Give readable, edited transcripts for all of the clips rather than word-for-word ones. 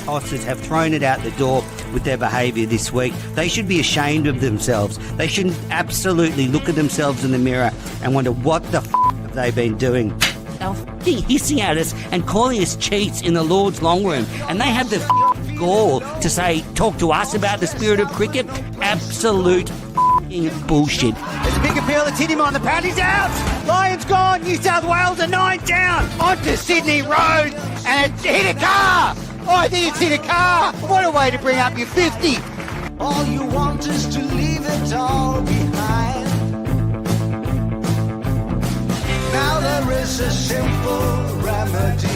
tossers have thrown it out the door with their behaviour this week. They should be ashamed of themselves. They should absolutely look at themselves in the mirror and wonder what the have they been doing. They're hissing at us and calling us cheats in the Lord's long room, and they have the gall to say, talk to us about the spirit of cricket. Absolute bullshit. There's a big appeal. It's hit him on the pad. He's out. Lions gone. New South Wales are 9 down. Onto Sydney Road, and it hit a car. Oh, I think it's hit a car. What a way to bring up your 50. All you want is to leave it all behind. Now there is a simple remedy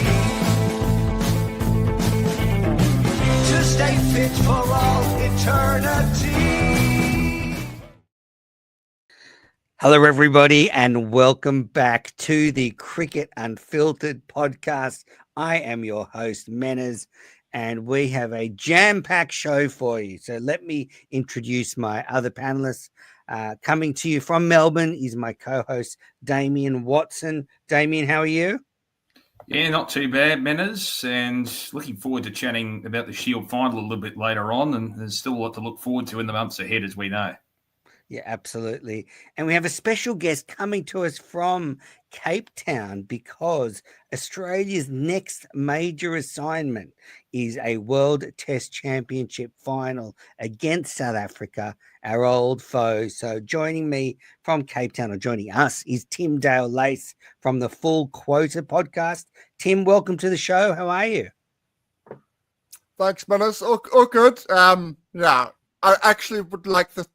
to stay fit for all eternity. Hello, everybody, and welcome back to the Cricket Unfiltered podcast. I am your host, Menas, and we have a jam-packed show for you. So let me introduce my other panelists. Coming to you from Melbourne is my co-host, Damien Watson. Damien, how are you? Yeah, not too bad, Menas, and looking forward to chatting about the Shield final a little bit later on, and there's still a lot to look forward to in the months ahead, as we know. Yeah, absolutely. And we have a special guest coming to us from Cape Town because Australia's next major assignment is a World Test Championship final against South Africa, our old foe. So joining me from Cape Town, or joining us, is Tim Dale-Lace from the Full Quota podcast. Tim, welcome to the show. How are you? Thanks, Menas. All good. I actually would like the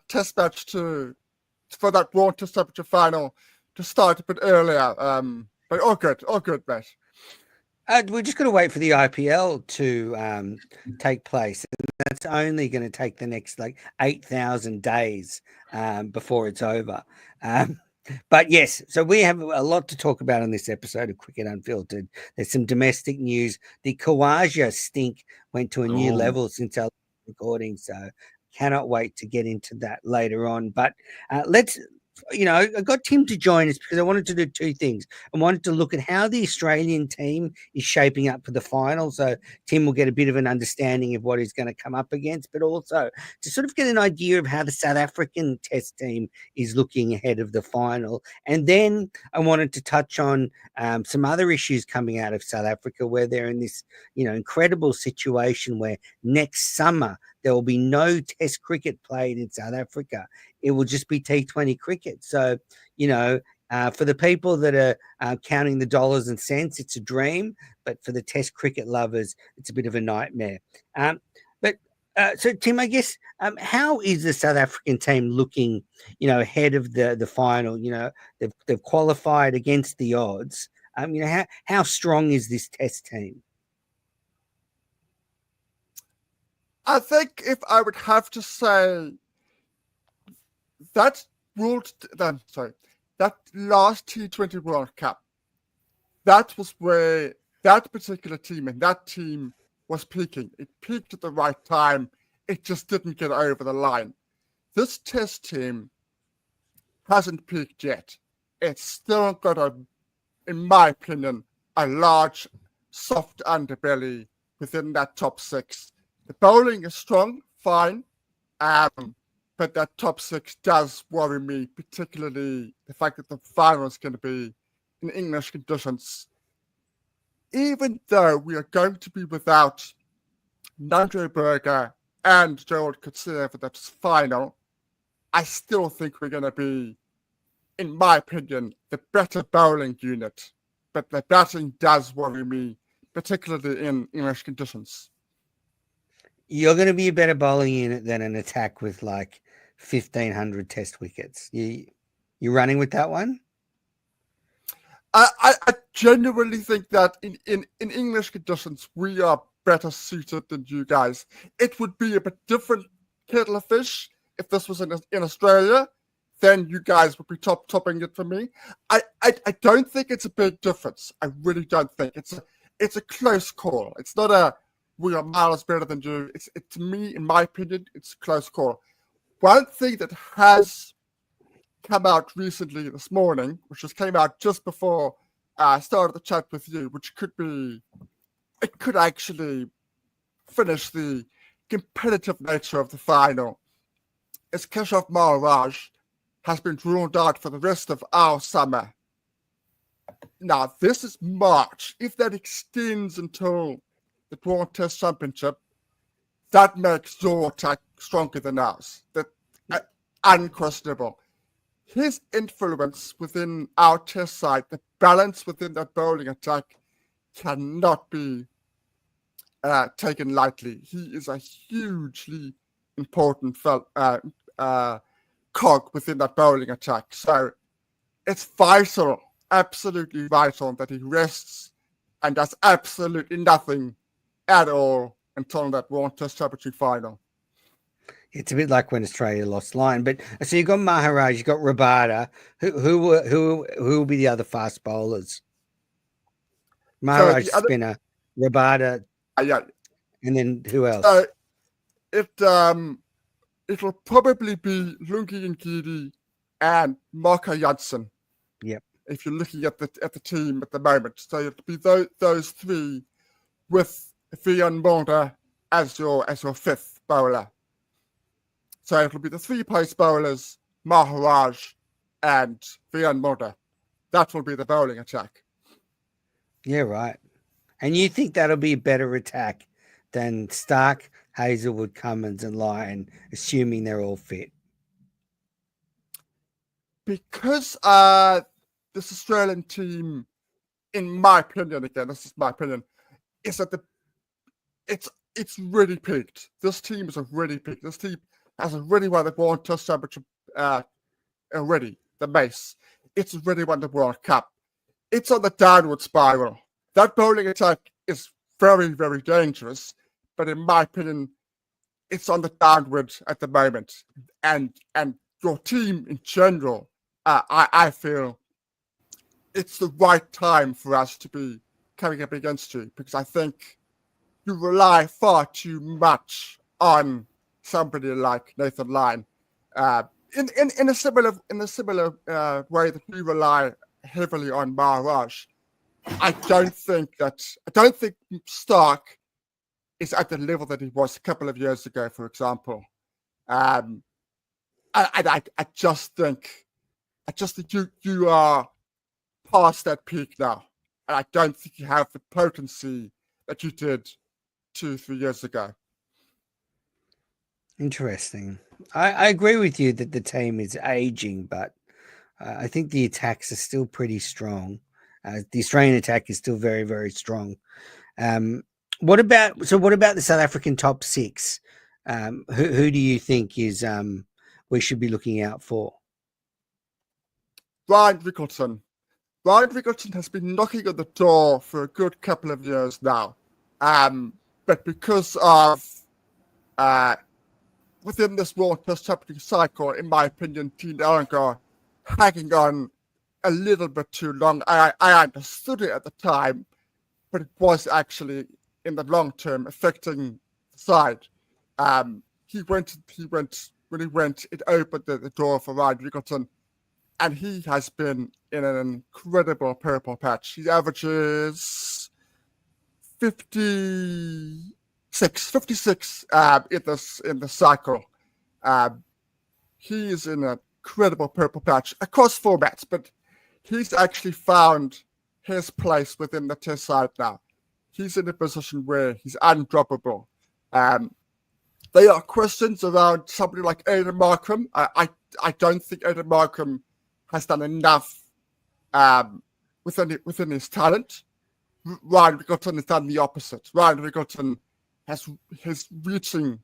test match for that World Test Championship final to start a bit earlier. But all good, mate. We're just going to wait for the IPL to take place, and that's only going to take the next 8,000 days before it's over. But yes, so we have a lot to talk about on this episode of Cricket Unfiltered. There's some domestic news. The Khawaja stink went to a new level since our recording, so cannot wait to get into that later on. But I got Tim to join us because I wanted to do two things. I wanted to look at how the Australian team is shaping up for the final. So Tim will get a bit of an understanding of what he's going to come up against, but also to sort of get an idea of how the South African test team is looking ahead of the final. And then I wanted to touch on some other issues coming out of South Africa, where they're in this, incredible situation where next summer there will be no test cricket played in South Africa. It will just be T20 cricket. So, for the people that are counting the dollars and cents, it's a dream. But for the test cricket lovers, it's a bit of a nightmare. So, Tim, I guess, how is the South African team looking, ahead of the final? They've qualified against the odds. How strong is this test team? I think if I would have to say that last T20 World Cup, that was where that particular team and that team was peaking. It peaked at the right time. It just didn't get over the line. This test team hasn't peaked yet. It's still got in my opinion, a large, soft underbelly within that top six. The bowling is strong, fine, but that top six does worry me, particularly the fact that the final is going to be in English conditions. Even though we are going to be without Nandro Berger and Gerald Coetzee for that final, I still think we're going to be, in my opinion, the better bowling unit. But the batting does worry me, particularly in English conditions. You're going to be a better bowling unit than an attack with 1,500 test wickets. You running with that one? I genuinely think that in English conditions, we are better suited than you guys. It would be a bit different kettle of fish if this was in Australia. Then you guys would be topping it for me. I don't think it's a big difference. I really don't think. It's a close call. It's not a we are miles better than you. It's to me, in my opinion, it's a close call. One thing that has come out recently this morning, which just came out just before I started the chat with you, which could be it could actually finish the competitive nature of the final, as Keshav Maharaj has been ruled out for the rest of our summer. Now, this is March. If that extends until the World Test Championship, that makes your attack stronger than ours. That unquestionable. His influence within our test side, the balance within that bowling attack, cannot be taken lightly. He is a hugely important cog within that bowling attack. So it's vital, absolutely vital, that he rests and does absolutely nothing at all until that World Test Championship final. It's a bit like when Australia lost line. But so you've got Maharaj, you've got Rabada. Who will be the other fast bowlers? Maharaj, spinner, Rabada, yeah. And then who else? It'll probably be Lungi Ngidi and Marco Janssen. Yep. If you're looking at the team at the moment, so it'll be those three with Vian Mulder as your fifth bowler. So it'll be the three pace bowlers, Maharaj and Vian Mulder. That will be the bowling attack. Yeah, right. And you think that'll be a better attack than Stark, Hazelwood, Cummins, and Lyon, assuming they're all fit? Because this Australian team, in my opinion, again, this is my opinion, is that it's really peaked. This team is already peaked. This team has already won the World Test Championship already, the Mace. It's already won the World Cup. It's on the downward spiral. That bowling attack is very, very dangerous, but in my opinion, it's on the downward at the moment. And your team in general, I feel it's the right time for us to be coming up against you, because I think you rely far too much on somebody like Nathan Lyon, in a similar way that we rely heavily on Maharaj. I don't think Stark is at the level that he was a couple of years ago, for example. I just think you are past that peak now, and I don't think you have the potency that you did 2-3 years ago. Interesting. I agree with you that the team is aging, but I think the attacks are still pretty strong. The Australian attack is still very, very strong. What about the South African top six? Who do you think is we should be looking out for? Ryan Rickleton. Ryan Rickleton has been knocking on the door for a good couple of years now. But because of within this World Test Championship cycle, in my opinion, Dean Elgar hanging on a little bit too long. I understood it at the time, but it was actually in the long term affecting the side. When he went, it opened the door for Ryan Rickleton, and he has been in an incredible purple patch. He averages 56 in the cycle. He is in an incredible purple patch across formats, but he's actually found his place within the test side now. He's in a position where he's undroppable. There are questions around somebody like Aidan Markram. I don't think Aidan Markram has done enough within his talent. Ryan Rickleton has done the opposite. Ryan Rickleton he's reaching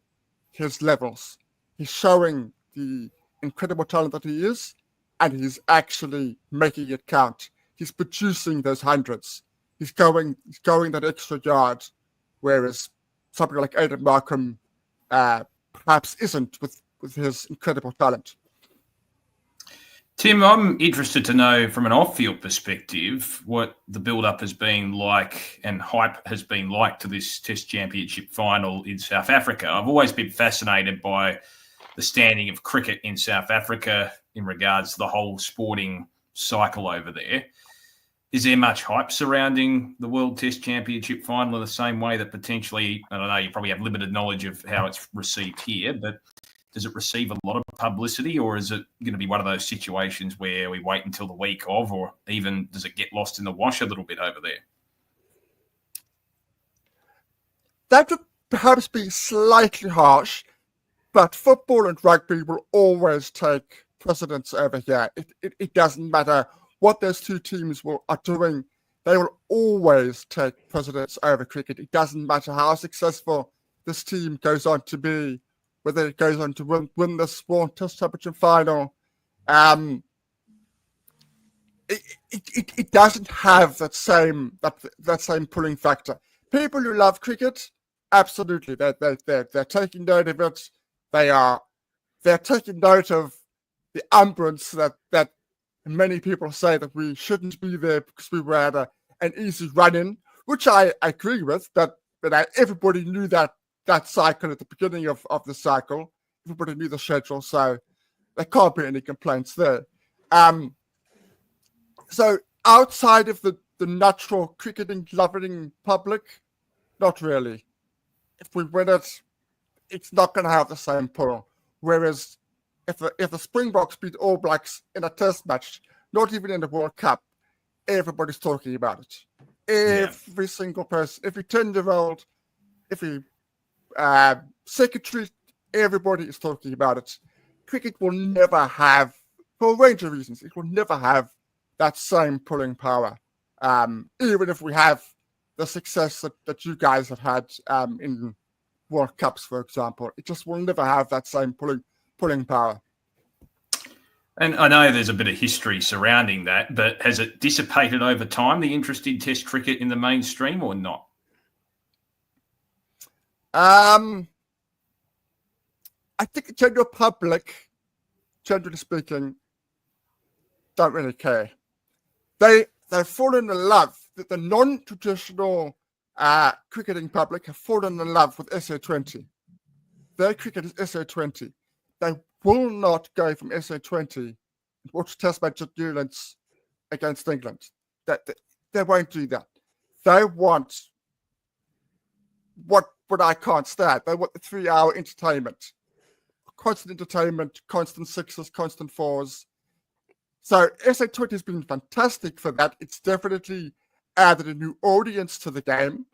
his levels. He's showing the incredible talent that he is, and he's actually making it count. He's producing those hundreds. He's going that extra yard, whereas somebody like Aidan Markram perhaps isn't with his incredible talent. Tim, I'm interested to know from an off-field perspective what the build-up has been like and hype has been like to this Test Championship final in South Africa. I've always been fascinated by the standing of cricket in South Africa in regards to the whole sporting cycle over there. Is there much hype surrounding the World Test Championship final in the same way that potentially, I don't know, you probably have limited knowledge of how it's received here, but does it receive a lot of publicity, or is it going to be one of those situations where we wait until the week of, or even does it get lost in the wash a little bit over there? That would perhaps be slightly harsh, but football and rugby will always take precedence over here. It doesn't matter what those two teams are doing. They will always take precedence over cricket. It doesn't matter how successful this team goes on to be, whether it goes on to win this World Test Championship final. It doesn't have that same pulling factor. People who love cricket, absolutely, they're taking note of it. They're taking note of the umbrance that many people say that we shouldn't be there because we were at an easy run-in, which I agree with. But everybody knew that cycle at the beginning of the cycle. Everybody knew the schedule, so there can't be any complaints there. So outside of the natural cricketing loving public, not really. If we win it, it's not going to have the same pull. Whereas if the Springboks beat All Blacks in a test match, not even in the World Cup, everybody's talking about it. Every single person, every 10-year-old, every secretary, everybody is talking about it. Cricket will never have, for a range of reasons, it will never have that same pulling power. Even if we have the success that you guys have had in World Cups, for example, it just will never have that same pulling power. And I know there's a bit of history surrounding that, but has it dissipated over time, the interest in Test cricket in the mainstream, or not? I think the general public, generally speaking, don't really care. They've fallen in love. The non-traditional cricketing public have fallen in love with SA20. Their cricket is SA20. They will not go from SA20 and watch Test match at Newlands against England. They won't do that. They want what I can't stand. They want the 3-hour entertainment. Constant entertainment, constant sixes, constant fours. So SA20 has been fantastic for that. It's definitely added a new audience to the game.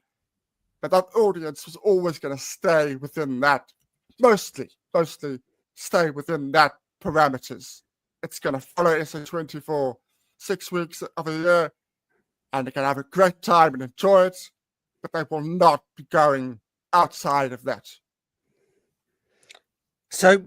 But that audience was always going to stay within that, mostly stay within that parameters. It's going to follow SA20 for 6 weeks of a year, and they can have a great time and enjoy it, but they will not be going outside of that. So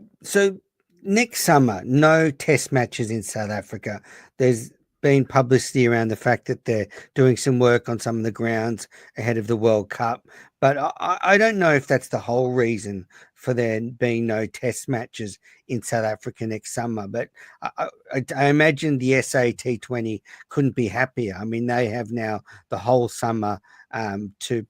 next summer, no test matches in South Africa. There's been publicity around the fact that they're doing some work on some of the grounds ahead of the World Cup, but I don't know if that's the whole reason for there being no test matches in South Africa next summer. But I imagine the SA T20 couldn't be happier. I mean, they have now the whole summer to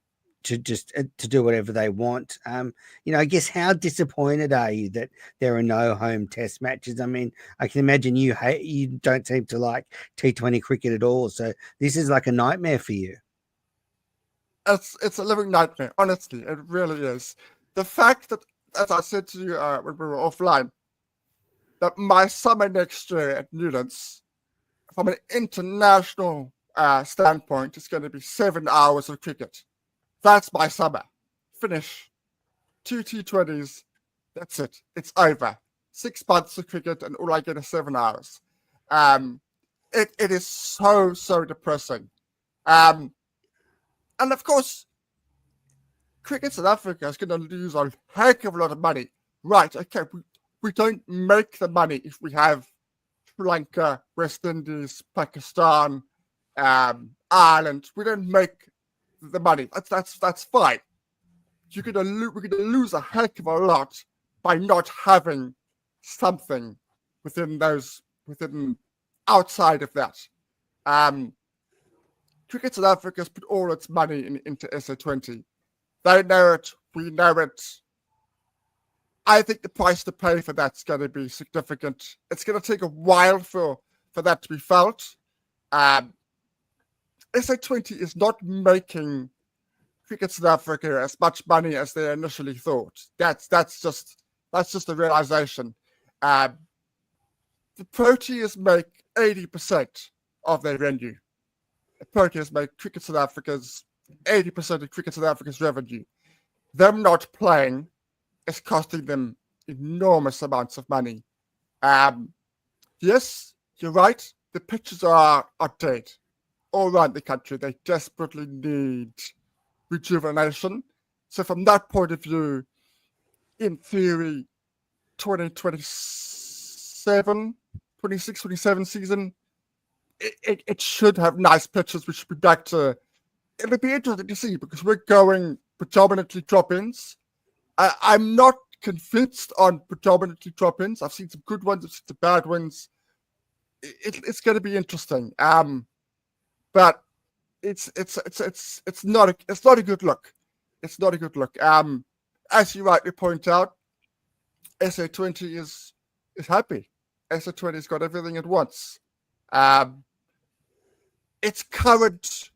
do whatever they want. I guess, how disappointed are you that there are no home test matches? I mean, I can imagine you don't seem to like T20 cricket at all, so this is like a nightmare for you. It's a living nightmare, honestly. It really is. The fact that, as I said to you when we were offline, that my summer next year at Newlands, from an international standpoint, is going to be 7 hours of cricket. That's my summer. Finish. 2 T20s. That's it. It's over. 6 months of cricket, and all I get is 7 hours. It is so depressing. And of course, Cricket South Africa is going to lose a heck of a lot of money. Right, okay, we don't make the money if we have Sri Lanka, West Indies, Pakistan, Ireland. We don't make the money. That's fine. We're going to lose a heck of a lot by not having something within outside of that. Cricket South Africa has put all its money into SA20. They know it. We know it. I think the price to pay for that's going to be significant. It's going to take a while for that to be felt. SA20 is not making Cricket South Africa as much money as they initially thought. That's just a realization. The Proteas make 80% of their revenue. The Proteas make Cricket South Africa's 80% of Cricket South Africa's revenue. Them not playing is costing them enormous amounts of money. Yes, you're right. The pitches are dead all around the country. They desperately need rejuvenation. So from that point of view, in theory, 26, 27 season, it should have nice pitches. We should be back to. It'll be interesting to see because we're going predominantly drop-ins. I'm not convinced on predominantly drop-ins. I've seen some good ones, I've seen some bad ones. It's going to be interesting. But it's not a good look. It's not a good look. As you rightly point out, SA20 is happy. SA20 has got everything it wants. Its current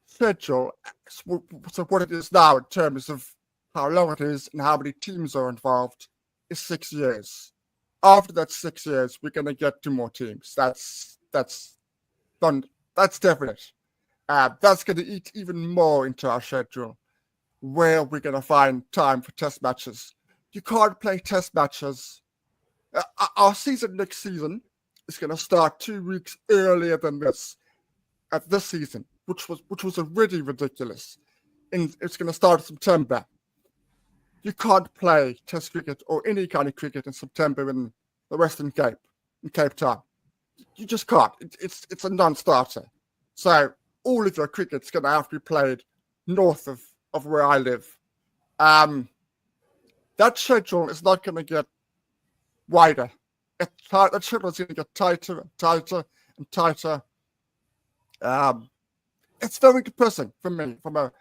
schedule, so what it is now in terms of how long it is and how many teams are involved, is 6 years. After that 6 years, we're going to get 2 more teams. That's definite. That's going to eat even more into our schedule, where we're going to find time for test matches. You can't play test matches. Our season next season is going to start 2 weeks earlier than this season, which was already ridiculous. And it's going to start in September. You can't play test cricket or any kind of cricket in September in the Western Cape, in Cape Town. You just can't. It's a non-starter. So all of your cricket's going to have to be played north of where I live. That schedule is not going to get wider. That schedule is going to get tighter and tighter and tighter. It's very depressing for me, from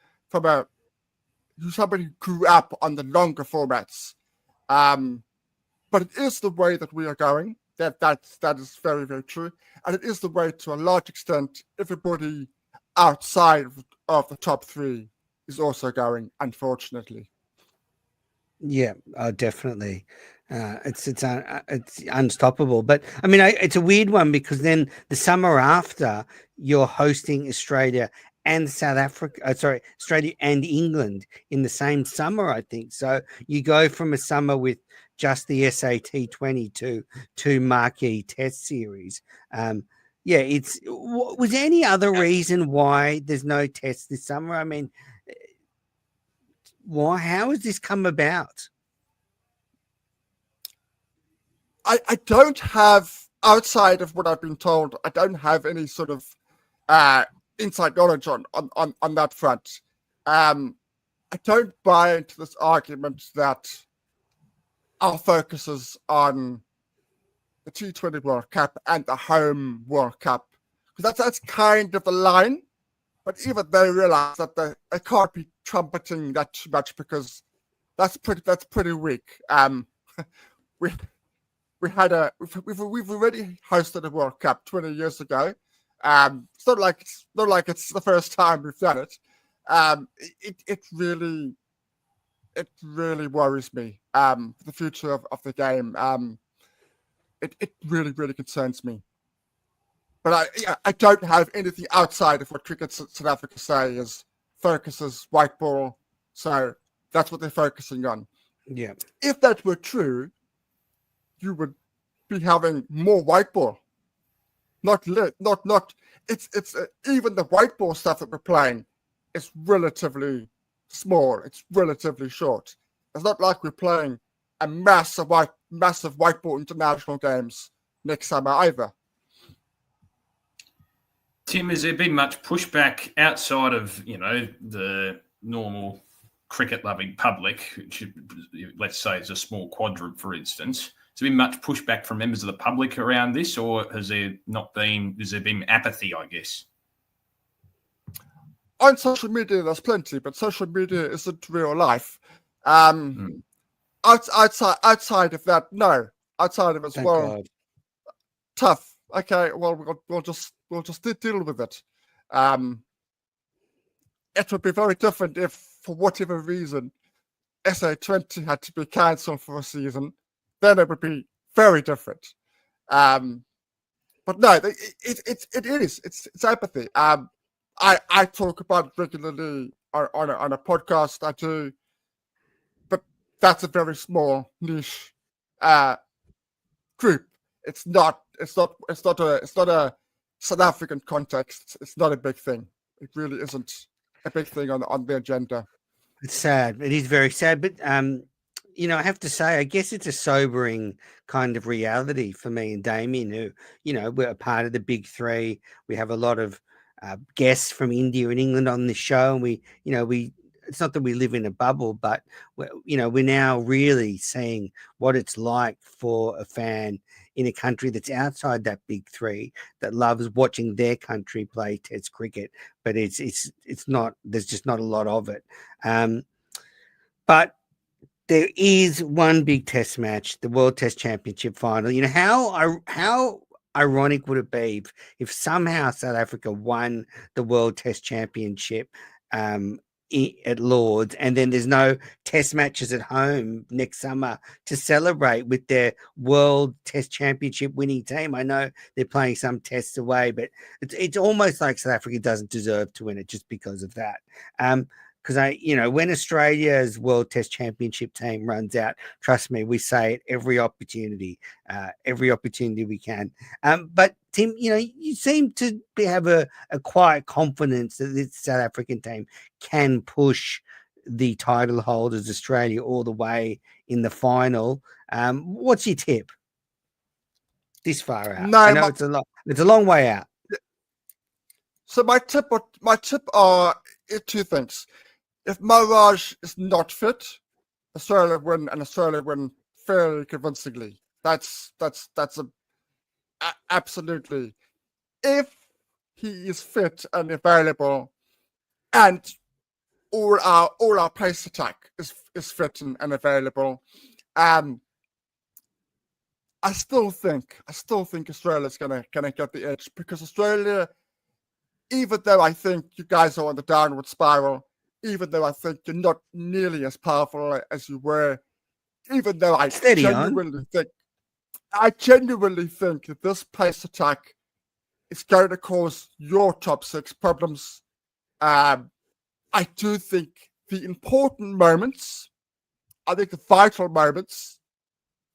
somebody who grew up on the longer formats. But it is the way that we are going. That is very, very true. And it is the way, to a large extent, everybody outside of the top 3 is also going, unfortunately. Yeah, definitely. It's unstoppable. But I mean, it's a weird one because then the summer after, you're hosting Australia and South Africa, Australia and England in the same summer, I think. So you go from a summer with just the SAT 20 to 2 marquee test series. Yeah, was there any other reason why there's no test this summer? I mean, how has this come about? I don't have, outside of what I've been told, I don't have any sort of inside knowledge on that front. I don't buy into this argument that our focus is on the T20 World Cup and the home World Cup, because that's kind of the line. But even they realize that they can't be trumpeting that too much, because that's pretty weak. We've already hosted a World Cup 20 years ago. It's not like it's the first time we've done it. It really worries me. The future of the game. It really, really concerns me. But I don't have anything outside of what Cricket South Africa say is focuses white ball. So that's what they're focusing on. Yeah. If that were true, you would be having more white ball. Not. It's even the white ball stuff that we're playing is relatively small. It's relatively short. It's not like we're playing a massive white ball international games next summer either. Tim, has there been much pushback outside of, the normal cricket-loving public, which, let's say, is a small quadrant, for instance? Has there been much pushback from members of the public around this, or has there been apathy, I guess? On social media, there's plenty, but social media isn't real life. Outside of that, no. Outside of it, Thank well, God. tough. Okay, well, we'll just deal with it. It would be very different if, for whatever reason, SA20 had to be cancelled for a season. Then it would be very different. But no, it is. It's empathy. I talk about it regularly on a podcast I do, but that's a very small niche group. It's not a South African context. It's not a big thing. It really isn't a big thing on the agenda. It's sad. It is very sad, but I have to say, I guess it's a sobering kind of reality for me and Damien, who, we're a part of the big three. We have a lot of guests from India and England on this show, and we it's not that we live in a bubble, but we're now really seeing what it's like for a fan in a country that's outside that big three, that loves watching their country play Test cricket, but it's not. There's just not a lot of it. But there is one big Test match, the World Test Championship final. How ironic would it be if somehow South Africa won the World Test Championship at Lords, and then there's no Test matches at home next summer to celebrate with their World Test Championship winning team? I know they're playing some tests away, but it's almost like South Africa doesn't deserve to win it just because of that. Because when Australia's World Test Championship team runs out, trust me, we say it every opportunity we can. But Tim, you seem to have a quiet confidence that this South African team can push the title holders Australia all the way in the final. What's your tip this far out? No, I know it's a long way out. So my tip are two things. If Maharaj is not fit, Australia win fairly convincingly. That's absolutely. If he is fit and available, and all our pace attack is fit and available, I still think Australia's gonna get the edge, because Australia, even though I think you guys are on the downward spiral, even though I think you're not nearly as powerful as you were, even though I genuinely think that this pace attack is going to cause your top six problems, I do think the important moments, I think the vital moments,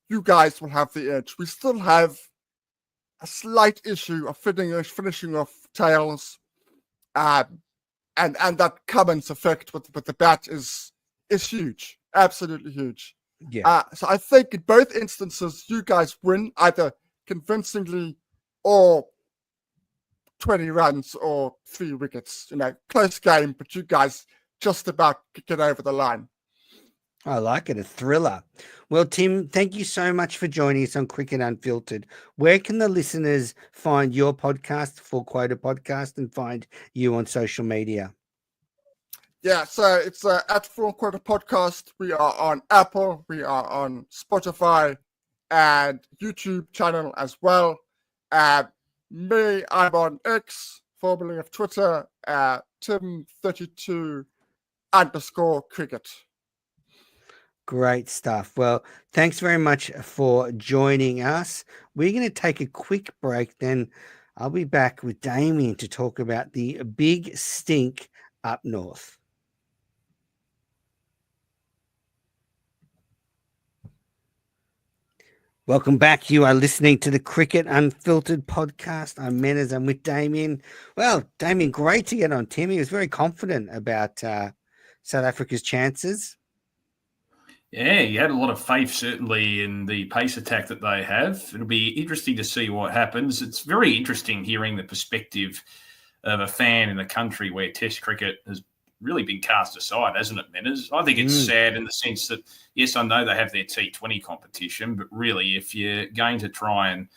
you guys will have the edge. We still have a slight issue of finishing off tails, and that Cummins effect with the bat is huge, absolutely huge. Yeah. So I think in both instances, you guys win either convincingly or 20 runs or 3 wickets. Close game, but you guys just about get over the line. I like it, a thriller. Well, Tim, thank you so much for joining us on Cricket Unfiltered. Where can the listeners find your podcast, Full Quota Podcast, and find you on social media? Yeah, so it's at Full Quota Podcast. We are on Apple, we are on Spotify, and YouTube channel as well. Me, I'm on X, formerly of Twitter, Tim32_cricket. Great stuff. Well, thanks very much for joining us. We're going to take a quick break, then I'll be back with Damien to talk about the big stink up north. Welcome back. You are listening to the Cricket Unfiltered podcast. I'm Menas. I'm with Damien. Well, Damien, great to get on. Tim, he was very confident about South Africa's chances. Yeah, you had a lot of faith, certainly, in the pace attack that they have. It'll be interesting to see what happens. It's very interesting hearing the perspective of a fan in a country where Test cricket has really been cast aside, hasn't it, Menas? I think it's sad in the sense that, yes, I know they have their T20 competition, but really, if you're going to try and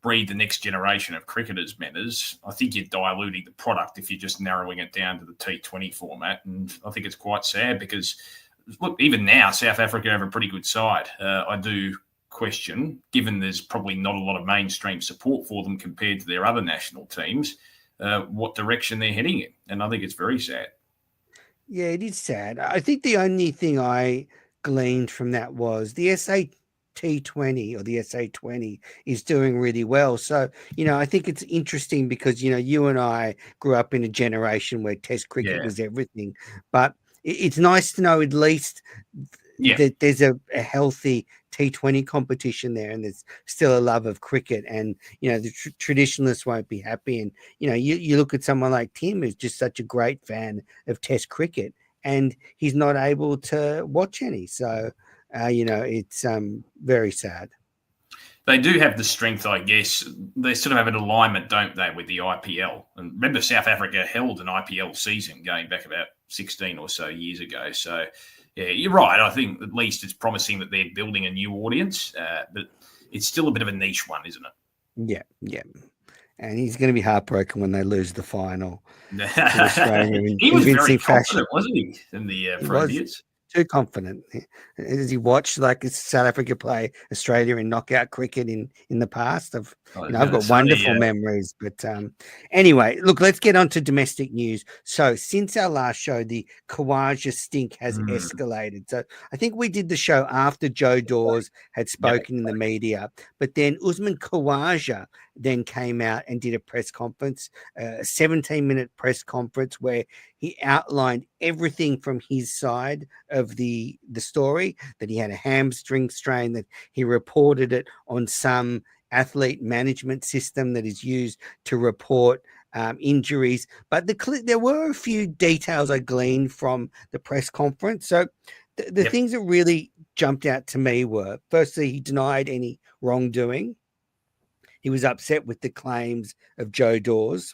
breed the next generation of cricketers, Menas, I think you're diluting the product if you're just narrowing it down to the T20 format. And I think it's quite sad because, look, even now, South Africa have a pretty good side. I do question, given there's probably not a lot of mainstream support for them compared to their other national teams, what direction they're heading in. And I think it's very sad. Yeah, it is sad. I think the only thing I gleaned from that was the SAT20 or the SA20 is doing really well. So, I think it's interesting because, you and I grew up in a generation where Test cricket was everything. But it's nice to know at least that there's a healthy T20 competition there, and there's still a love of cricket. And the traditionalists won't be happy. And you look at someone like Tim, who's just such a great fan of Test cricket, and he's not able to watch any. So it's very sad. They do have the strength, I guess. They sort of have an alignment, don't they, with the IPL? And remember, South Africa held an IPL season going back about 16 or so years ago. So, yeah, you're right. I think at least it's promising that they're building a new audience, but it's still a bit of a niche one, isn't it? Yeah. And he's going to be heartbroken when they lose the final. He was very confident, wasn't he, in the Frontiers? Too confident. As he watched South Africa play Australia in knockout cricket in the past, I've got wonderful memories. But anyway, look, let's get on to domestic news. So since our last show, the Khawaja stink has escalated. So I think we did the show after Joe Dawes had spoken in the media, but then Usman Khawaja then came out and did a press conference, a 17-minute press conference where he outlined everything from his side of the story, that he had a hamstring strain, that he reported it on some athlete management system that is used to report injuries. But there were a few details I gleaned from the press conference. So the things that really jumped out to me were, firstly, he denied any wrongdoing. He was upset with the claims of Joe Dawes.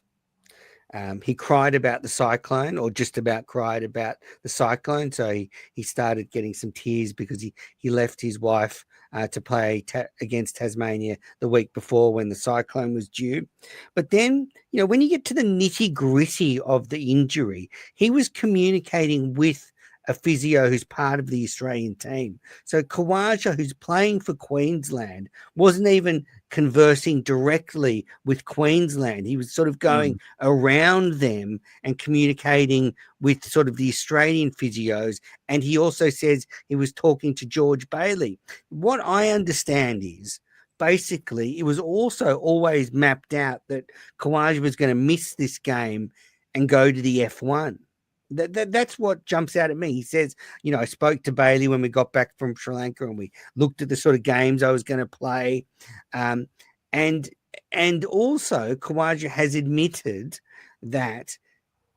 He cried about the cyclone, or just about cried about the cyclone. So he started getting some tears because he left his wife to play against Tasmania the week before when the cyclone was due. But then, when you get to the nitty gritty of the injury, he was communicating with a physio who's part of the Australian team. So Khawaja, who's playing for Queensland, wasn't even conversing directly with Queensland. He was sort of going around them and communicating with sort of the Australian physios. And he also says he was talking to George Bailey. What I understand is, basically, it was also always mapped out that Khawaja was going to miss this game and go to the F1. That's what jumps out at me. He says, I spoke to Bailey when we got back from Sri Lanka and we looked at the sort of games I was going to play. And also Khawaja has admitted that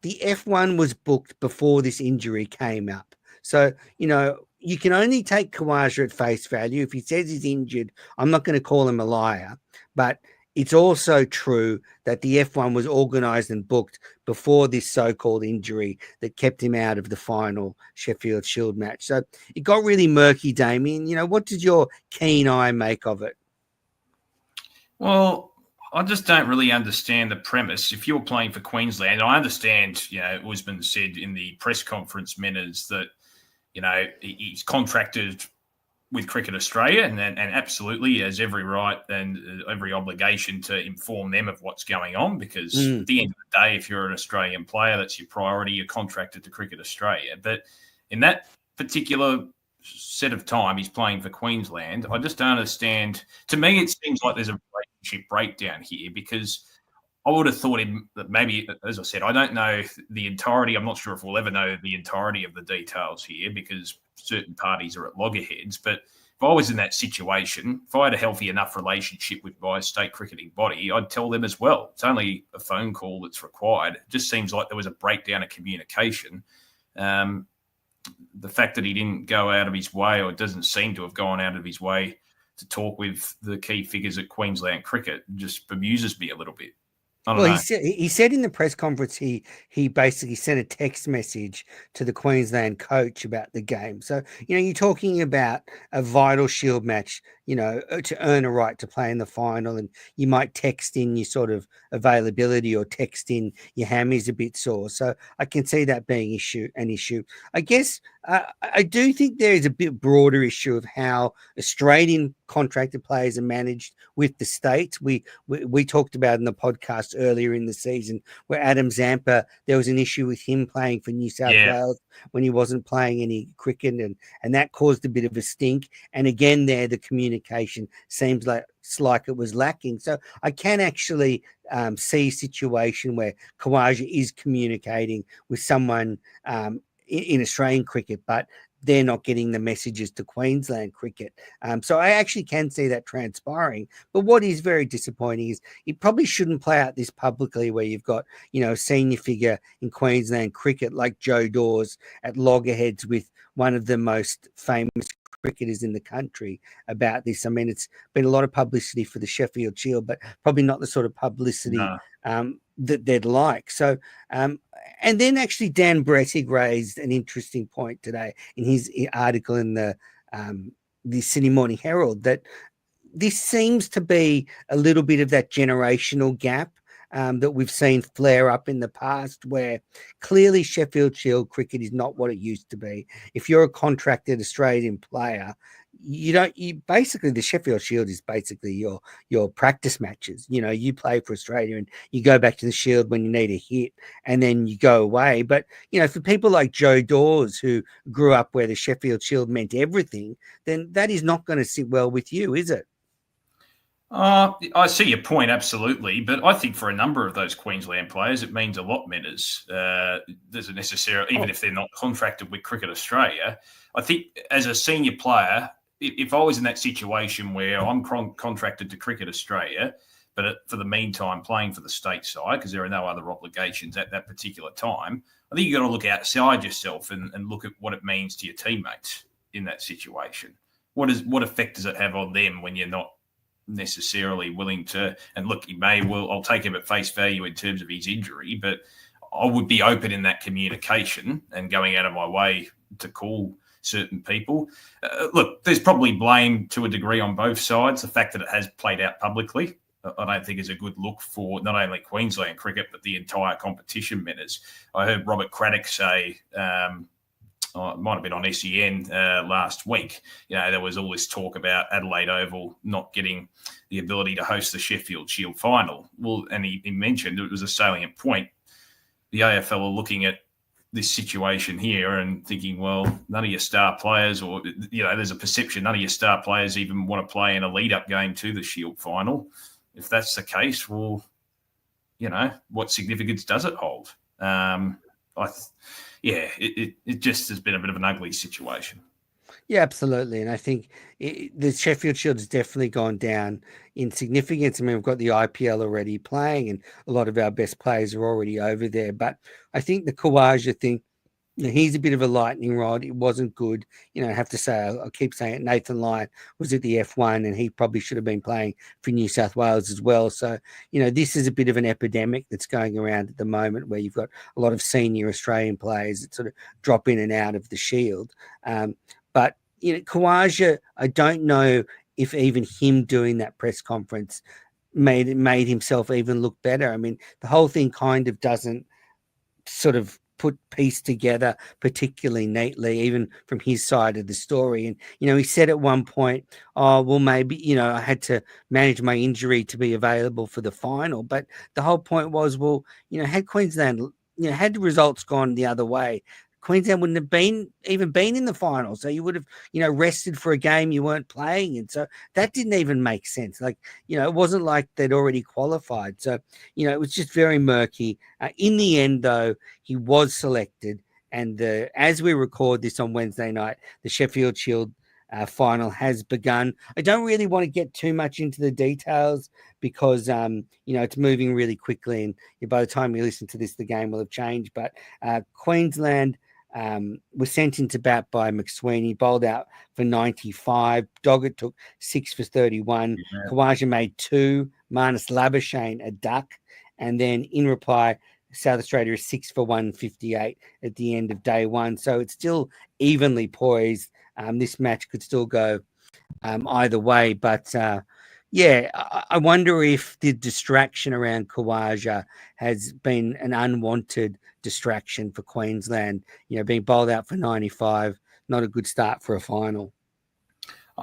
the F1 was booked before this injury came up. So, you can only take Khawaja at face value. If he says he's injured, I'm not going to call him a liar, but it's also true that the F1 was organised and booked before this so-called injury that kept him out of the final Sheffield Shield match. So it got really murky, Damien. What did your keen eye make of it? Well, I just don't really understand the premise. If you're playing for Queensland, I understand, Usman said in the press conference minutes that, he's contracted with Cricket Australia and absolutely has every right and every obligation to inform them of what's going on, because at the end of the day, if you're an Australian player, that's your priority. You're contracted to Cricket Australia. But in that particular set of time he's playing for Queensland, I just don't understand. To me, it seems like there's a relationship breakdown here, because I would have thought that maybe, as I said, I don't know the entirety. I'm not sure if we'll ever know the entirety of the details here, because certain parties are at loggerheads. But if I was in that situation, if I had a healthy enough relationship with my state cricketing body, I'd tell them as well. It's only a phone call that's required. It just seems like there was a breakdown of communication. The fact that he didn't go out of his way, or doesn't seem to have gone out of his way to talk with the key figures at Queensland cricket, just bemuses me a little bit. Well, he said in the press conference he basically sent a text message to the Queensland coach about the game. So, you're talking about a vital Shield match, to earn a right to play in the final, and you might text in your sort of availability or text in your hammy's a bit sore. So I can see that being an issue. I guess I do think there is a bit broader issue of how Australian contracted players are managed with the states. We talked about in the podcast earlier in the season where Adam Zampa, there was an issue with him playing for New South Wales when he wasn't playing any cricket, and that caused a bit of a stink. And again, there the communication seems like it was lacking. So I can actually see a situation where Khawaja is communicating with someone in Australian cricket, but they're not getting the messages to Queensland cricket. So I actually can see that transpiring. But what is very disappointing is it probably shouldn't play out this publicly where you've got, a senior figure in Queensland cricket like Joe Dawes at loggerheads with one of the most famous cricketers in the country about this. I mean, it's been a lot of publicity for the Sheffield Shield, but probably not the sort of publicity that they'd like. So, and then actually Dan Brettig raised an interesting point today in his article in the Sydney Morning Herald that this seems to be a little bit of that generational gap that we've seen flare up in the past, where clearly Sheffield Shield cricket is not what it used to be. If you're a contracted Australian player, basically the Sheffield Shield is basically your practice matches. You play for Australia and you go back to the Shield when you need a hit and then you go away. But, for people like Joe Dawes who grew up where the Sheffield Shield meant everything, then that is not going to sit well with you, is it? I see your point, absolutely. But I think for a number of those Queensland players, it means a lot matters. Doesn't necessarily, even if they're not contracted with Cricket Australia. I think as a senior player, if I was in that situation where I'm contracted to Cricket Australia, but for the meantime playing for the state side because there are no other obligations at that particular time, I think you've got to look outside yourself and look at what it means to your teammates in that situation. What effect does it have on them when you're not necessarily willing to, and look, I'll take him at face value in terms of his injury, but I would be open in that communication and going out of my way to call certain people. Look, there's probably blame to a degree on both sides. The fact that it has played out publicly, I don't think is a good look for not only Queensland cricket, but the entire competition matters. I heard Robert Craddock say, it might have been on SEN last week, there was all this talk about Adelaide Oval not getting the ability to host the Sheffield Shield final. Well, and he mentioned it was a salient point. The AFL are looking at this situation here and thinking, well, none of your star players or, there's a perception none of your star players even want to play in a lead-up game to the Shield final. If that's the case, well, what significance does it hold? It just has been a bit of an ugly situation. Yeah, absolutely. And I think the Sheffield Shield has definitely gone down in significance. I mean, we've got the IPL already playing and a lot of our best players are already over there. But I think the Khawaja thing, he's a bit of a lightning rod. It wasn't good. I have to say, I'll keep saying it. Nathan Lyon was at the F1 and he probably should have been playing for New South Wales as well. So, this is a bit of an epidemic that's going around at the moment where you've got a lot of senior Australian players that sort of drop in and out of the Shield. But, Khawaja, I don't know if even him doing that press conference made himself even look better. I mean, the whole thing kind of doesn't sort of put piece together particularly neatly, even from his side of the story. And, he said at one point, oh, well, maybe, I had to manage my injury to be available for the final. But the whole point was, well, had Queensland, had the results gone the other way, Queensland wouldn't have been in the final. So you would have, rested for a game you weren't playing. And so that didn't even make sense. Like, it wasn't like they'd already qualified. So, it was just very murky. In the end, though, he was selected. And as we record this on Wednesday night, the Sheffield Shield final has begun. I don't really want to get too much into the details because, it's moving really quickly. And by the time you listen to this, the game will have changed. But Queensland was sent into bat by McSweeney, bowled out for 95. Doggett took 6 for 31. Yeah. Khawaja made 2. Marnus Labuschagne a duck. And then in reply, South Australia is 6 for 158 at the end of day one. So it's still evenly poised. This match could still go either way. But yeah, I wonder if the distraction around Khawaja has been an unwanted distraction for Queensland. Being bowled out for 95, not a good start for a final.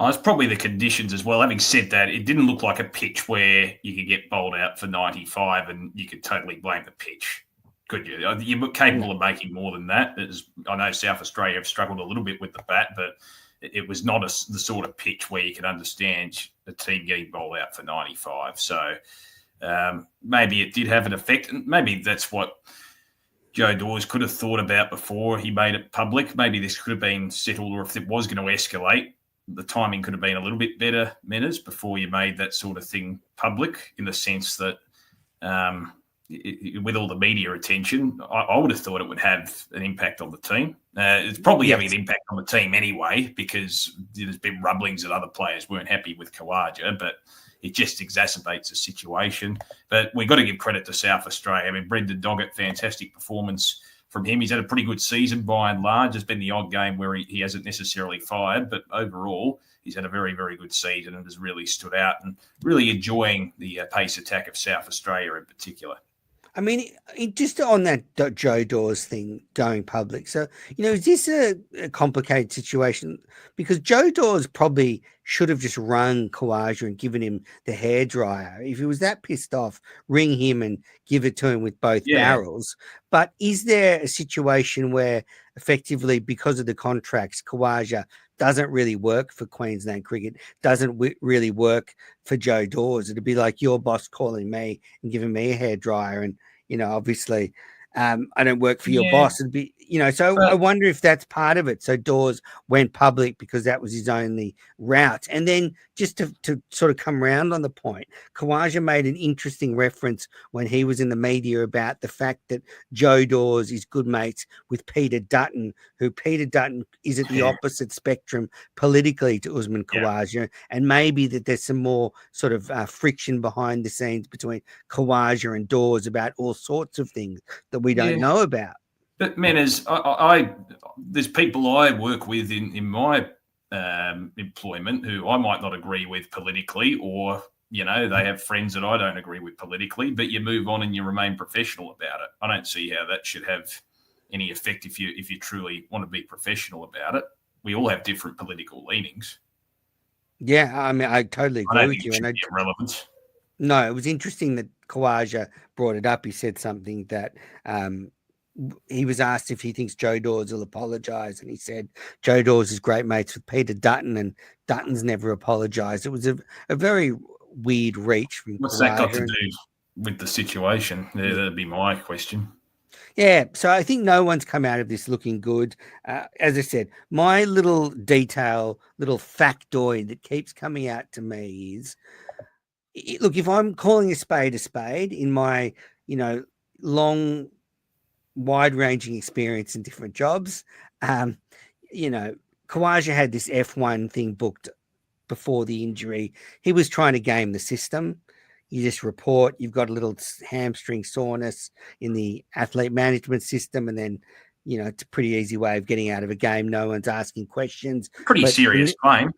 It's probably the conditions as well. Having said that, it didn't look like a pitch where you could get bowled out for 95 and you could totally blame the pitch, could you? You're capable of making more than that. I know South Australia have struggled a little bit with the bat, but it was not the sort of pitch where you can understand a team getting bowled out for 95. So maybe it did have an effect. And maybe that's what Joe Dawes could have thought about before he made it public. Maybe this could have been settled, or if it was going to escalate, the timing could have been a little bit better, Menas, before you made that sort of thing public, in the sense that with all the media attention, I would have thought it would have an impact on the team. It's probably having an impact on the team anyway, because there's been rumblings that other players weren't happy with Khawaja, but it just exacerbates the situation. But we've got to give credit to South Australia. I mean, Brendan Doggett, fantastic performance from him. He's had a pretty good season by and large. There's been the odd game where he hasn't necessarily fired, but overall, he's had a very, very good season and has really stood out, and really enjoying the pace attack of South Australia in particular. I mean, just on that Joe Dawes thing going public. So, is this a complicated situation? Because Joe Dawes probably should have just rung Khawaja and given him the hairdryer. If he was that pissed off, ring him and give it to him with both barrels. But is there a situation where effectively, because of the contracts, Khawaja doesn't really work for Queensland cricket, doesn't really work for Joe Dawes? It'd be like your boss calling me and giving me a hairdryer, and obviously I don't work for your boss. It'd be, so I wonder if that's part of it. So Dawes went public because that was his only route. And then just to sort of come around on the point, Khawaja made an interesting reference when he was in the media about the fact that Joe Dawes is good mates with Peter Dutton, who Peter Dutton is at the opposite spectrum politically to Usman Khawaja. And maybe that there's some more sort of friction behind the scenes between Khawaja and Dawes about all sorts of things that we don't know about. But Menas, there's people I work with in my employment who I might not agree with politically, or they have friends that I don't agree with politically. But you move on and you remain professional about it. I don't see how that should have any effect if you truly want to be professional about it. We all have different political leanings. Yeah, I mean, I totally agree with you. And relevance. No, it was interesting that Khawaja brought it up. He said something that he was asked if he thinks Joe Dawes will apologise, and he said Joe Dawes is great mates with Peter Dutton, and Dutton's never apologised. It was a very weird reach from What's Khawaja. That got to do with the situation? That'd be my question. Yeah, so I think no one's come out of this looking good. As I said, my little factoid that keeps coming out to me is, look, if I'm calling a spade in my, long, wide-ranging experience in different jobs, Khawaja had this F1 thing booked before the injury. He was trying to game the system. You just report you've got a little hamstring soreness in the athlete management system, and then, it's a pretty easy way of getting out of a game. No one's asking questions. Pretty serious claim.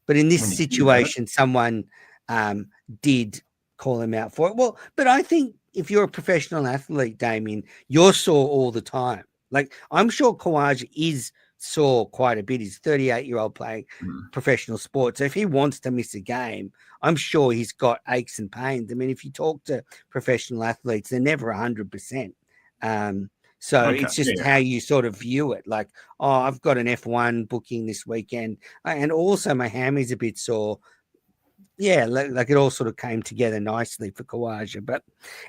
But in this situation, someone did call him out for it. Well, but I think if you're a professional athlete, Damien, you're sore all the time. Like, I'm sure Khawaja is sore quite a bit. He's a 38-year-old playing professional sport. So if he wants to miss a game, I'm sure he's got aches and pains. I mean, if you talk to professional athletes, they're never 100%. It's just how you sort of view it. Like, I've got an F1 booking this weekend, and also my hammy's a bit sore. Yeah, like it all sort of came together nicely for Khawaja. But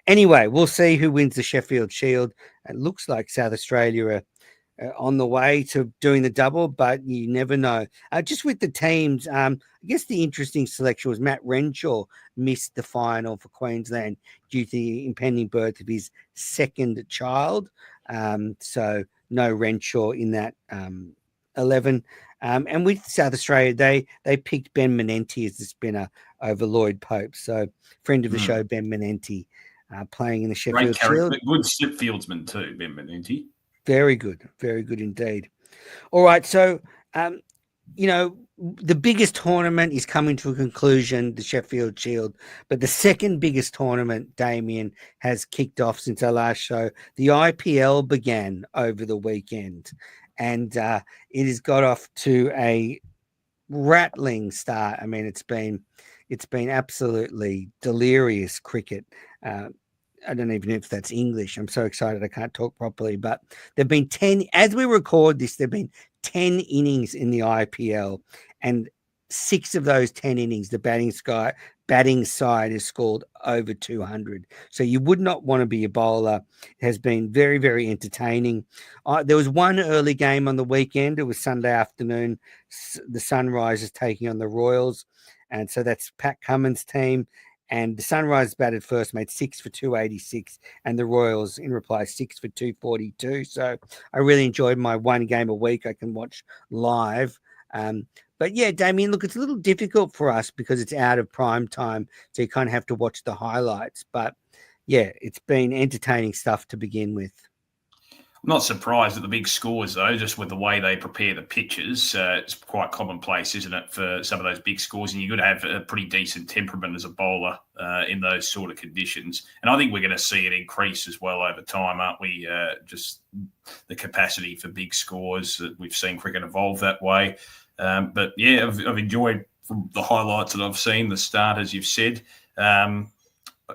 anyway, we'll see who wins the Sheffield Shield. It looks like South Australia are on the way to doing the double, but you never know. Just with the teams, I guess the interesting selection was Matt Renshaw missed the final for Queensland due to the impending birth of his second child. So no Renshaw in that 11. And with South Australia, they picked Ben Menenti as the spinner over Lloyd Pope. So friend of the show, Ben Menenti, playing in the Sheffield Shield. Good slip fieldsman too, Ben Menenti. Very good indeed. All right, so the biggest tournament is coming to a conclusion, the Sheffield Shield, but the second biggest tournament, Damien, has kicked off since our last show. The IPL began over the weekend, and it has got off to a rattling start. I mean, it's been absolutely delirious cricket. I don't even know if that's English. I'm so excited I can't talk properly. But there've been 10, as we record this, there've been 10 innings in the IPL, and 6 of those 10 innings, the batting side has scored over 200. So you would not want to be a bowler. It has been very, very entertaining. There was one early game on the weekend. It was Sunday afternoon. The Sunrise is taking on the Royals. And so that's Pat Cummins' team. And the Sunrise batted first, made 6 for 286, and the Royals in reply 6 for 242. So I really enjoyed my one game a week I can watch live. But yeah, Damien, look, it's a little difficult for us because it's out of prime time, so you kind of have to watch the highlights. But yeah, it's been entertaining stuff to begin with. I'm not surprised at the big scores, though, just with the way they prepare the pitches. It's quite commonplace, isn't it, for some of those big scores? And you've got to have a pretty decent temperament as a bowler in those sort of conditions. And I think we're going to see it increase as well over time, aren't we? Just the capacity for big scores that we've seen cricket evolve that way. But yeah, I've enjoyed from the highlights that I've seen, the start, as you've said.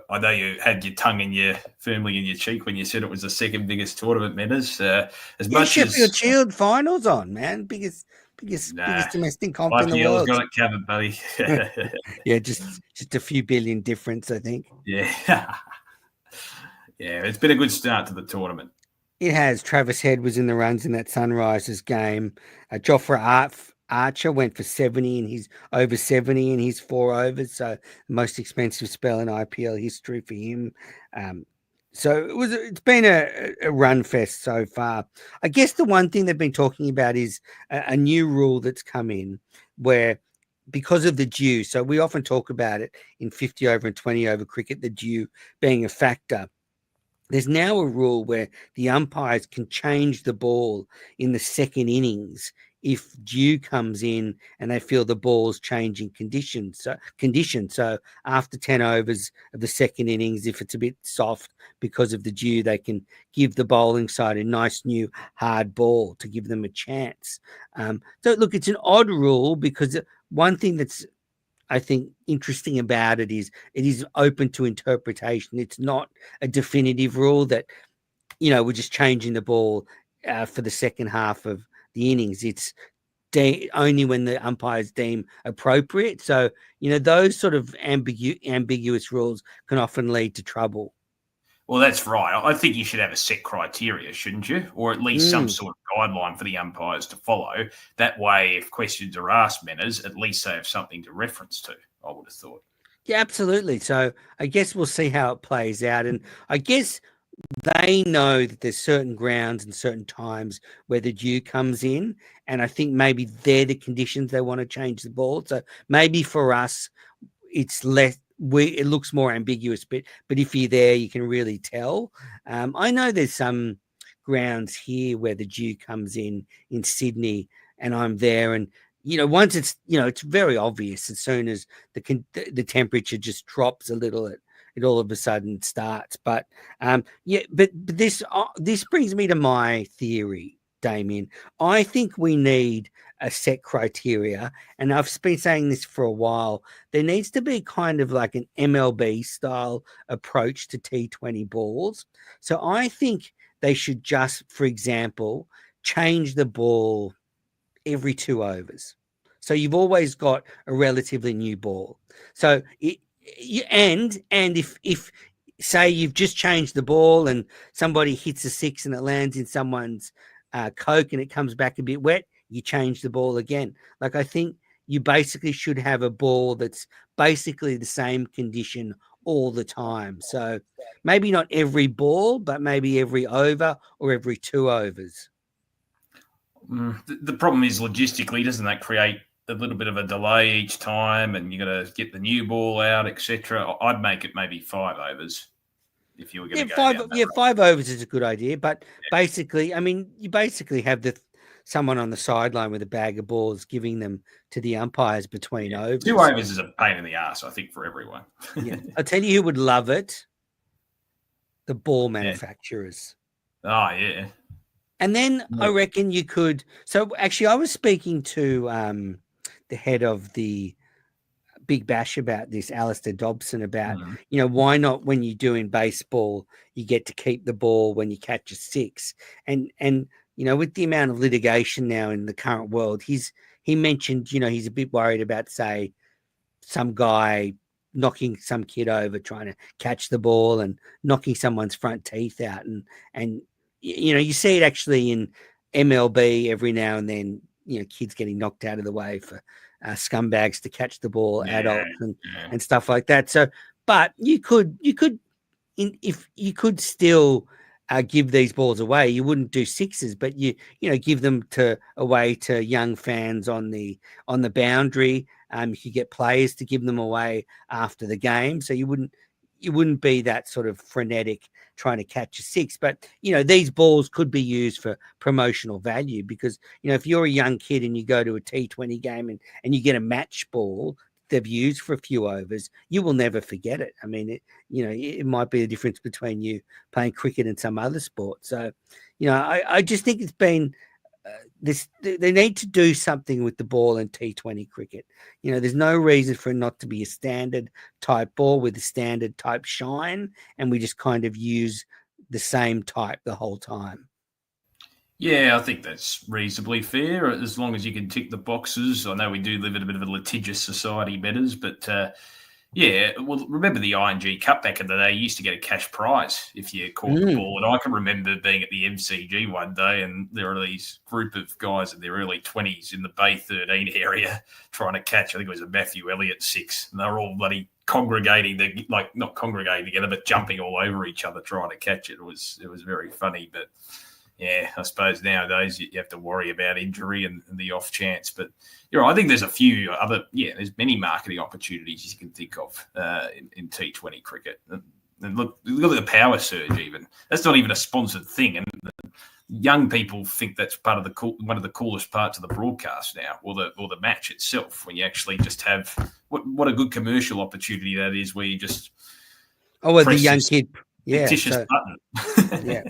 I know you had your tongue firmly in your cheek when you said it was the second biggest tournament, Menas. Sheffield Shield finals on, man. Biggest domestic comp in the world. Got it covered, buddy. Yeah, just a few billion difference, I think. Yeah. Yeah, it's been a good start to the tournament. It has. Travis Head was in the runs in that Sunrisers game. Jofra Archer went for 70 and he's over 70 in his 4 overs. So the most expensive spell in IPL history for him. So it's been a run fest so far. I guess the one thing they've been talking about is a new rule that's come in where because of the dew. So we often talk about it in 50 over and 20 over cricket, the dew being a factor. There's now a rule where the umpires can change the ball in the second innings if dew comes in and they feel the ball's changing conditions. So after 10 overs of the second innings, if it's a bit soft because of the dew, they can give the bowling side a nice new hard ball to give them a chance. So look, it's an odd rule because one thing that's I think interesting about it is open to interpretation. It's not a definitive rule that, we're just changing the ball for the second half of the innings. It's only when the umpires deem appropriate. So, those sort of ambiguous rules can often lead to trouble. Well, that's right. I think you should have a set criteria, shouldn't you? Or at least some sort of guideline for the umpires to follow. That way, if questions are asked, Menners, at least they have something to reference to, I would have thought. Yeah, absolutely. So I guess we'll see how it plays out. And I guess they know that there's certain grounds and certain times where the dew comes in. And I think maybe they're the conditions they want to change the ball. So maybe for us, it's less. It looks more ambiguous, but if you're there, you can really tell. I know there's some grounds here where the dew comes in Sydney, and I'm there, and once it's it's very obvious as soon as the temperature just drops a little, it all of a sudden starts. But but this brings me to my theory, Damien. I think we need a set criteria, and I've been saying this for a while. There needs to be kind of like an MLB style approach to T20 balls. So I think they should just, for example, change the ball every 2 overs. So you've always got a relatively new ball. So if say you've just changed the ball and somebody hits a 6 and it lands in someone's Coke and it comes back a bit wet, you change the ball again. Like, I think you basically should have a ball that's basically the same condition all the time. So maybe not every ball, but maybe every over or every 2 overs. The problem is logistically, doesn't that create a little bit of a delay each time, and you got to get the new ball out, etc.? I'd make it maybe 5 overs. If you were going to go 5 overs is a good idea, but basically, I mean, you basically have someone on the sideline with a bag of balls giving them to the umpires between overs. 2 overs is a pain in the ass, I think, for everyone. Yeah, I'll tell you who would love it: the ball manufacturers. Oh, yeah. And then I reckon you could. So actually, I was speaking to the head of the Big Bash about this, Alistair Dobson, about why not, when you do in baseball, you get to keep the ball when you catch a six, and with the amount of litigation now in the current world, he mentioned he's a bit worried about, say, some guy knocking some kid over trying to catch the ball and knocking someone's front teeth out, and you see it actually in MLB every now and then, kids getting knocked out of the way for scumbags to catch the ball, adults and stuff like that. So, but you could if you could still give these balls away. You wouldn't do sixes, but you give them away to young fans on the boundary. You could get players to give them away after the game, so you wouldn't be that sort of frenetic trying to catch a six. But these balls could be used for promotional value, because if you're a young kid and you go to a T20 game and you get a match ball they've used for a few overs, you will never forget it. I mean, it might be the difference between you playing cricket and some other sport. So I just think it's been they need to do something with the ball in T20 cricket. There's no reason for it not to be a standard type ball with a standard type shine, and we just kind of use the same type the whole time. Yeah, I think that's reasonably fair, as long as you can tick the boxes. I know we do live in a bit of a litigious society, Betters, but well, remember the ING Cup back in the day? You used to get a cash prize if you caught the ball. And I can remember being at the MCG one day, and there were these group of guys in their early 20s in the Bay 13 area trying to catch, I think it was a Matthew Elliott six, and they were all bloody congregating, not congregating together, but jumping all over each other trying to catch it. It was very funny, but yeah, I suppose nowadays you have to worry about injury and the off chance. But I think there's a few other, there's many marketing opportunities you can think of in T20 cricket. And look at the power surge even. That's not even a sponsored thing. And young people think that's part of one of the coolest parts of the broadcast now, or the match itself, when you actually just have what a good commercial opportunity that is, where you just the young kid, fictitious button. Yeah.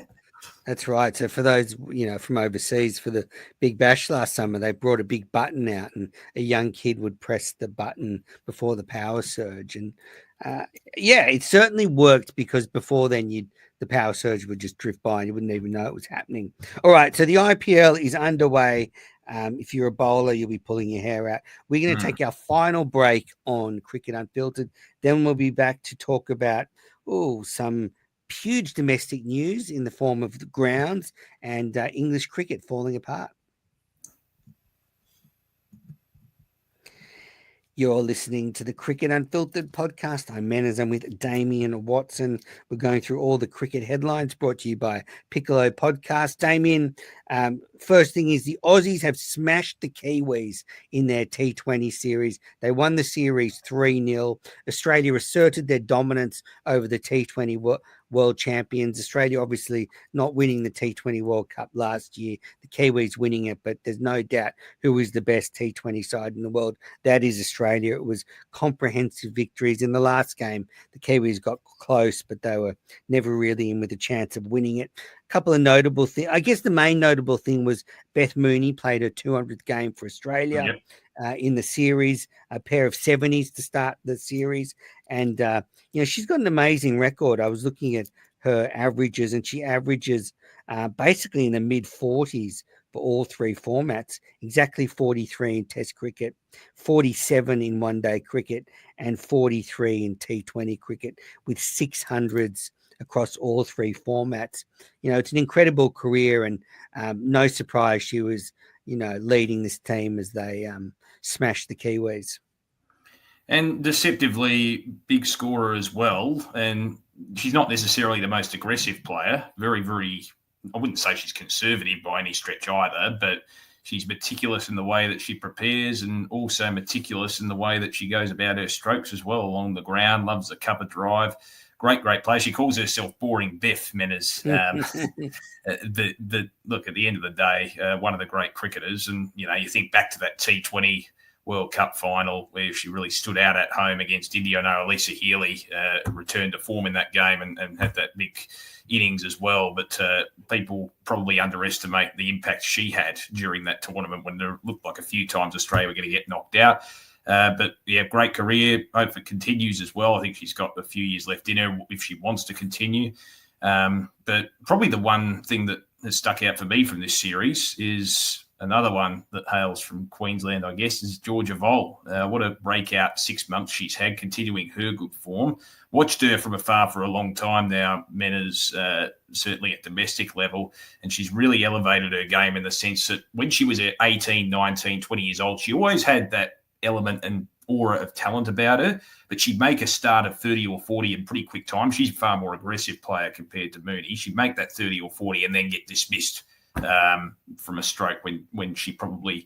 That's right. So for those, from overseas, for the Big Bash last summer, they brought a big button out, and a young kid would press the button before the power surge. And it certainly worked, because before then the power surge would just drift by and you wouldn't even know it was happening. All right. So the IPL is underway. If you're a bowler, you'll be pulling your hair out. We're going to take our final break on Cricket Unfiltered. Then we'll be back to talk about some huge domestic news in the form of the grounds and English cricket falling apart. You're listening to the Cricket Unfiltered podcast. I'm Manners. I'm with Damien Watson. We're going through all the cricket headlines brought to you by Piccolo Podcast. Damien, first thing is the Aussies have smashed the Kiwis in their T20 series. They won the series 3-0. Australia asserted their dominance over the T20 world champions. Australia obviously not winning the T20 World Cup last year. The Kiwis winning it, but there's no doubt who is the best T20 side in the world. That is Australia. It was comprehensive victories. In the last game, the Kiwis got close, but they were never really in with a chance of winning it. A couple of notable things. I guess the main notable thing was Beth Mooney played her 200th game for Australia. In the series, a pair of 70s to start the series. And, she's got an amazing record. I was looking at her averages, and she averages basically in the mid-40s for all three formats, exactly 43 in Test cricket, 47 in one-day cricket, and 43 in T20 cricket, with 600s across all three formats. It's an incredible career, and no surprise she was, leading this team as they smashed the Kiwis. And deceptively big scorer as well. And she's not necessarily the most aggressive player. Very, very, I wouldn't say she's conservative by any stretch either, but she's meticulous in the way that she prepares, and also meticulous in the way that she goes about her strokes as well along the ground. Loves a cover drive. great player. She calls herself Boring Beth Menners. Look, at the end of the day, one of the great cricketers. And, you think back to that T20 World Cup final where she really stood out at home against India. I know Elisa Healy returned to form in that game and had that big innings as well. But people probably underestimate the impact she had during that tournament when there looked like a few times Australia were going to get knocked out. But yeah, great career. Hope it continues as well. I think she's got a few years left in her if she wants to continue. But probably the one thing that has stuck out for me from this series is another one that hails from Queensland, I guess, is Georgia Vole. What a breakout 6 months she's had, continuing her good form. Watched her from afar for a long time now, Menners, certainly at domestic level, and she's really elevated her game in the sense that when she was at 18, 19, 20 years old, she always had that element and aura of talent about her, but she'd make a start of 30 or 40 in pretty quick time. She's a far more aggressive player compared to Mooney. She'd make that 30 or 40 and then get dismissed from a stroke when she probably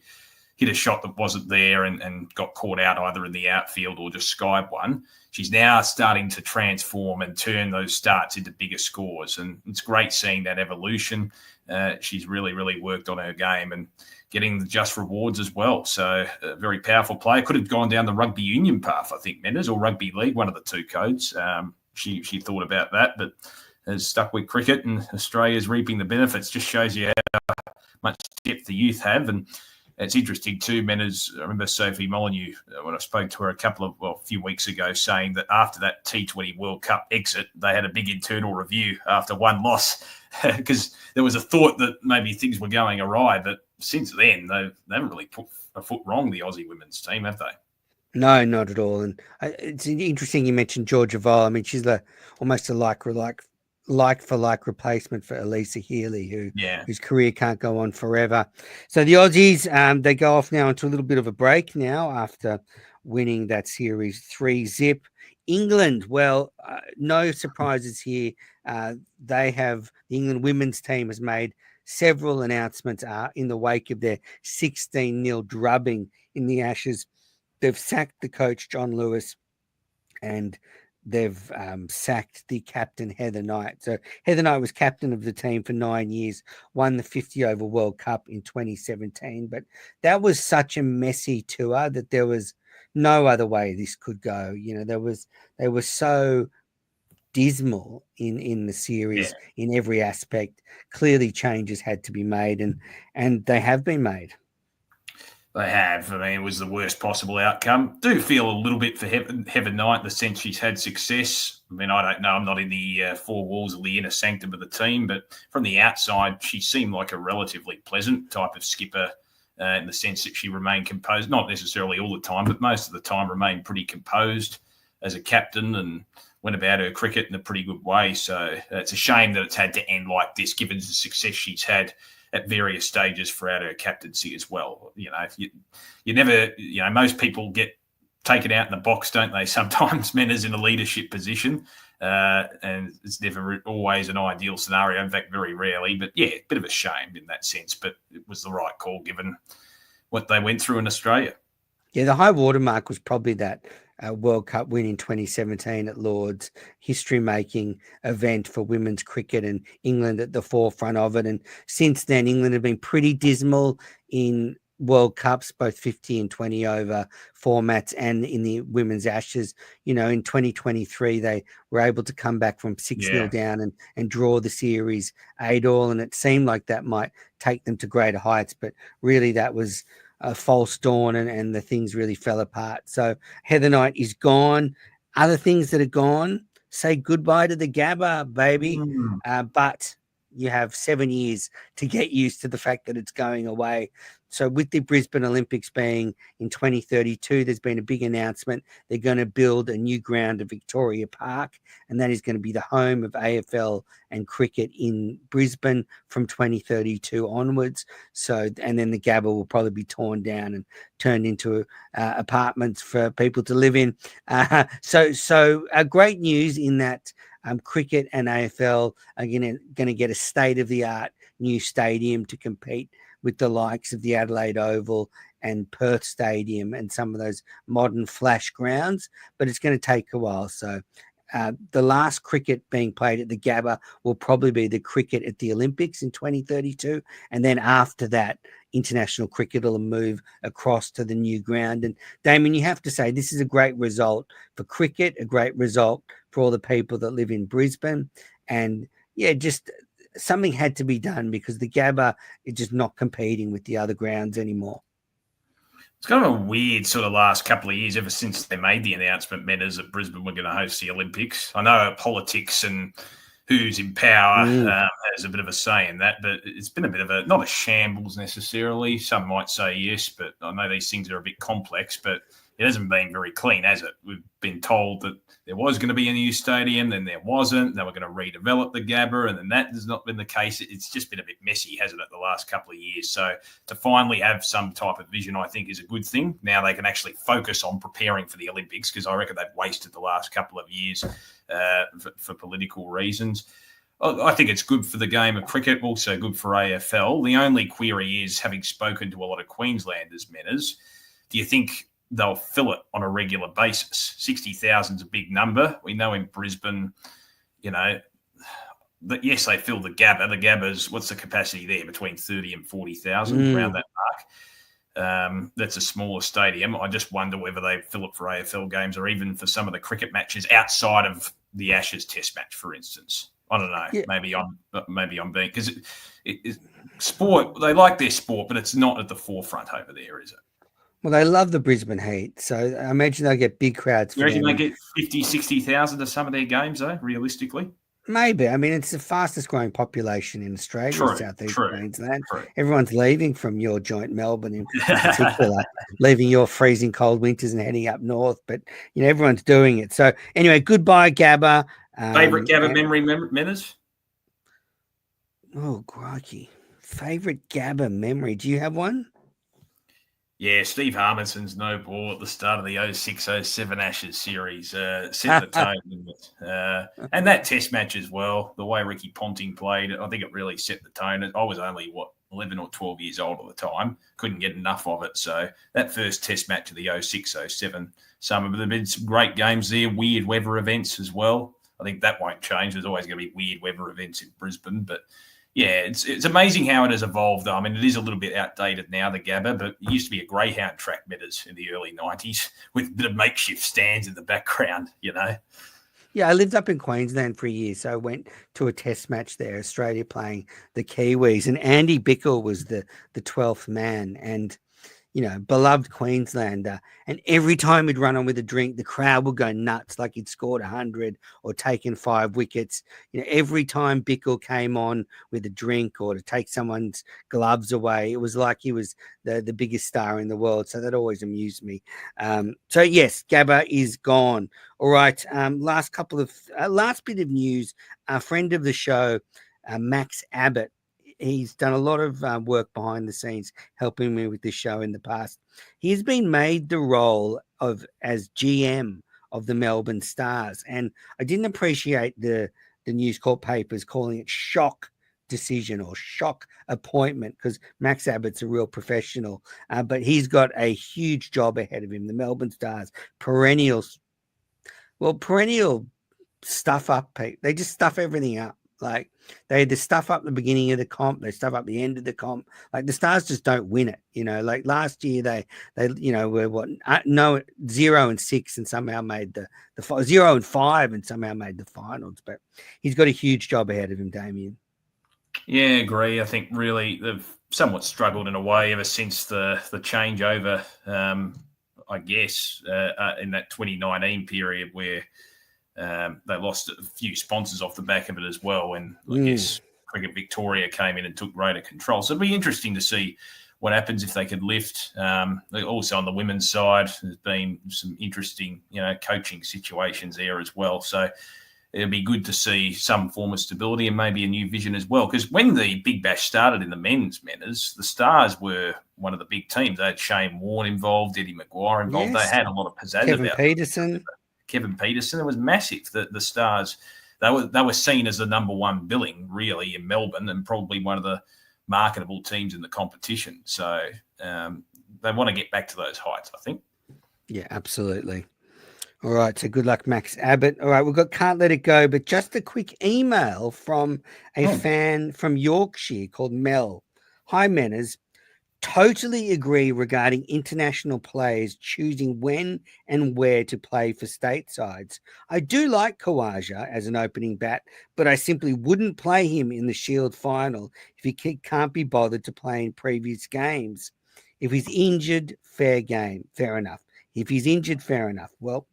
hit a shot that wasn't there and got caught out either in the outfield or just skied one. She's now starting to transform and turn those starts into bigger scores. And it's great seeing that evolution. She's really, really worked on her game and getting the just rewards as well. So a very powerful player. Could have gone down the rugby union path, I think, Menners, or rugby league, one of the two codes. She thought about that, but has stuck with cricket, and Australia's reaping the benefits. Just shows you how much depth the youth have. And it's interesting too, Menners. I remember Sophie Molyneux, when I spoke to her a few weeks ago, saying that after that T20 World Cup exit, they had a big internal review after one loss because there was a thought that maybe things were going awry. But since then, they haven't really put a foot wrong, the Aussie women's team, have they? No, not at all. And it's interesting you mentioned Georgia Vole. I mean, she's almost a like for like replacement for Elisa Healy, whose career can't go on forever. So the Aussies, they go off now into a little bit of a break now after winning that series 3-0. England, well, no surprises here. The England women's team has made several announcements in the wake of their 16-0 drubbing in the Ashes. They've sacked the coach, John Lewis, and they've sacked the captain, Heather Knight. So Heather Knight was captain of the team for 9 years, won the 50-over World Cup in 2017. But that was such a messy tour that there was no other way this could go. They were so dismal in the series in every aspect. Clearly changes had to be made, and they have been made. They have. I mean, it was the worst possible outcome. Do feel a little bit for Heather Knight in the sense she's had success. I mean, I don't know. I'm not in the four walls of the inner sanctum of the team, but from the outside, she seemed like a relatively pleasant type of skipper in the sense that she remained composed. Not necessarily all the time, but most of the time remained pretty composed as a captain and went about her cricket in a pretty good way. So it's a shame that it's had to end like this, given the success she's had at various stages throughout her captaincy as well. You never, most people get taken out in the box, don't they? Sometimes Menners in a leadership position, and it's never always an ideal scenario. In fact, very rarely. But yeah, a bit of a shame in that sense. But it was the right call given what they went through in Australia. Yeah, the high watermark was probably that World Cup win in 2017 at Lord's, history-making event for women's cricket, and England at the forefront of it. And since then, England have been pretty dismal in World Cups, both 50 and 20 over formats, and in the women's Ashes. In 2023, they were able to come back from 6-0 down and draw the series 8-all, and it seemed like that might take them to greater heights, but really that was a false dawn, and the things really fell apart. So Heather Knight is gone. Other things that are gone, say goodbye to the Gabba, baby. But you have 7 years to get used to the fact that it's going away. So with the Brisbane Olympics being in 2032, there's been a big announcement. They're going to build a new ground at Victoria Park, and that is going to be the home of AFL and cricket in Brisbane from 2032 onwards. So, and then the Gabba will probably be torn down and turned into apartments for people to live in. So great news in that cricket and AFL are going to get a state-of-the-art new stadium to compete with the likes of the Adelaide Oval and Perth Stadium and some of those modern flash grounds, but it's going to take a while. So the last cricket being played at the Gabba will probably be the cricket at the Olympics in 2032. And then after that, international cricket will move across to the new ground. And Damien, you have to say this is a great result for cricket, a great result for all the people that live in Brisbane. And yeah, just something had to be done because the Gabba is just not competing with the other grounds anymore. It's kind of a weird sort of last couple of years ever since they made the announcement, Metters, that Brisbane were going to host the Olympics. I know politics and who's in power has a bit of a say in that, but it's been a bit of a, not a shambles necessarily. Some might say yes, but I know these things are a bit complex, but it hasn't been very clean, has it? We've been told that there was going to be a new stadium, then there wasn't. They were going to redevelop the Gabba, and then that has not been the case. It's just been a bit messy, hasn't it, the last couple of years? So to finally have some type of vision, I think, is a good thing. Now they can actually focus on preparing for the Olympics, because I reckon they've wasted the last couple of years for political reasons. I think it's good for the game of cricket, also good for AFL. The only query is, having spoken to a lot of Queenslanders, Metters, do you think they'll fill it on a regular basis? 60,000 is a big number. We know in Brisbane, you know, that yes, they fill the Gabba. The Gabba's, what's the capacity there? Between 30 and 40,000, around that mark. That's a smaller stadium. I just wonder whether they fill it for AFL games or even for some of the cricket matches outside of the Ashes Test match, for instance. I don't know. Yeah. Maybe I'm being, because sport. They like their sport, but it's not at the forefront over there, is it? Well, they love the Brisbane heat, so I imagine they'll get big crowds. You reckon they get 50, 60,000 to some of their games, though, realistically? Maybe. I mean, it's the fastest growing population in Australia, Southeast Queensland. Everyone's leaving from your joint, Melbourne in particular, leaving your freezing cold winters and heading up north. But, you know, everyone's doing it. So, anyway, goodbye, Gabba. Favourite Gabba memory, Metters? Oh, crikey. Favourite Gabba memory. Do you have one? Yeah, Steve Harmison's no ball at the start of the 06-07 Ashes series set the tone. And that test match as well, the way Ricky Ponting played, I think it really set the tone. I was only, 11 or 12 years old at the time. Couldn't get enough of it. So that first test match of the 06-07 summer, but there have been some great games there, weird weather events as well. I think that won't change. There's always going to be weird weather events in Brisbane, but yeah, it's amazing how it has evolved, though. I mean, it is a little bit outdated now, the Gabba, but it used to be a greyhound track, Metters, in the early 90s with a bit of makeshift stands in the background, you know. Yeah, I lived up in Queensland for a year, so I went to a test match there, Australia playing the Kiwis, and Andy Bickle was the 12th man, and you know, beloved Queenslander. And every time he'd run on with a drink, the crowd would go nuts, like he'd scored 100 or taken 5 wickets. You know, every time Bickle came on with a drink or to take someone's gloves away, it was like he was the biggest star in the world. So that always amused me. So yes, Gabba is gone. All right. Last bit of news. A friend of the show, Max Abbott, he's done a lot of work behind the scenes, helping me with this show in the past. He's been made the role as GM of the Melbourne Stars, and I didn't appreciate the News Corp papers calling it shock decision or shock appointment, because Max Abbott's a real professional, but he's got a huge job ahead of him. The Melbourne Stars, perennial stuff up. They just stuff everything up. Like they had the stuff up the beginning of the comp, they stuff up the end of the comp. Like the Stars just don't win it, you know. Like last year they you know were 0-6 and somehow made the 0-5 and somehow made the finals. But he's got a huge job ahead of him, Damien. Yeah, I agree. I think really they've somewhat struggled in a way ever since the changeover. I guess in that 2019 period where they lost a few sponsors off the back of it as well. And I guess Cricket Victoria came in and took greater control. So it'll be interesting to see what happens if they could lift. Also on the women's side, there's been some interesting, you know, coaching situations there as well. So it'll be good to see some form of stability and maybe a new vision as well. Because when the Big Bash started in the men's, Metters, the Stars were one of the big teams. They had Shane Warne involved, Eddie Maguire involved. Yes. They had a lot of pizzazz about Kevin Peterson. It was massive. The Stars, they were seen as the number one billing really in Melbourne and probably one of the marketable teams in the competition. So they want to get back to those heights, I think. Yeah, absolutely. All right, so good luck, Max Abbott. All right, we've got Can't Let It Go, but just a quick email from a fan from Yorkshire called Mel. Hi, Menners. Totally agree regarding international players choosing when and where to play for state sides. I do like Kawaja as an opening bat, but I simply wouldn't play him in the Shield final if he can't be bothered to play in previous games. If he's injured, fair game, fair enough. If he's injured, fair enough. Well,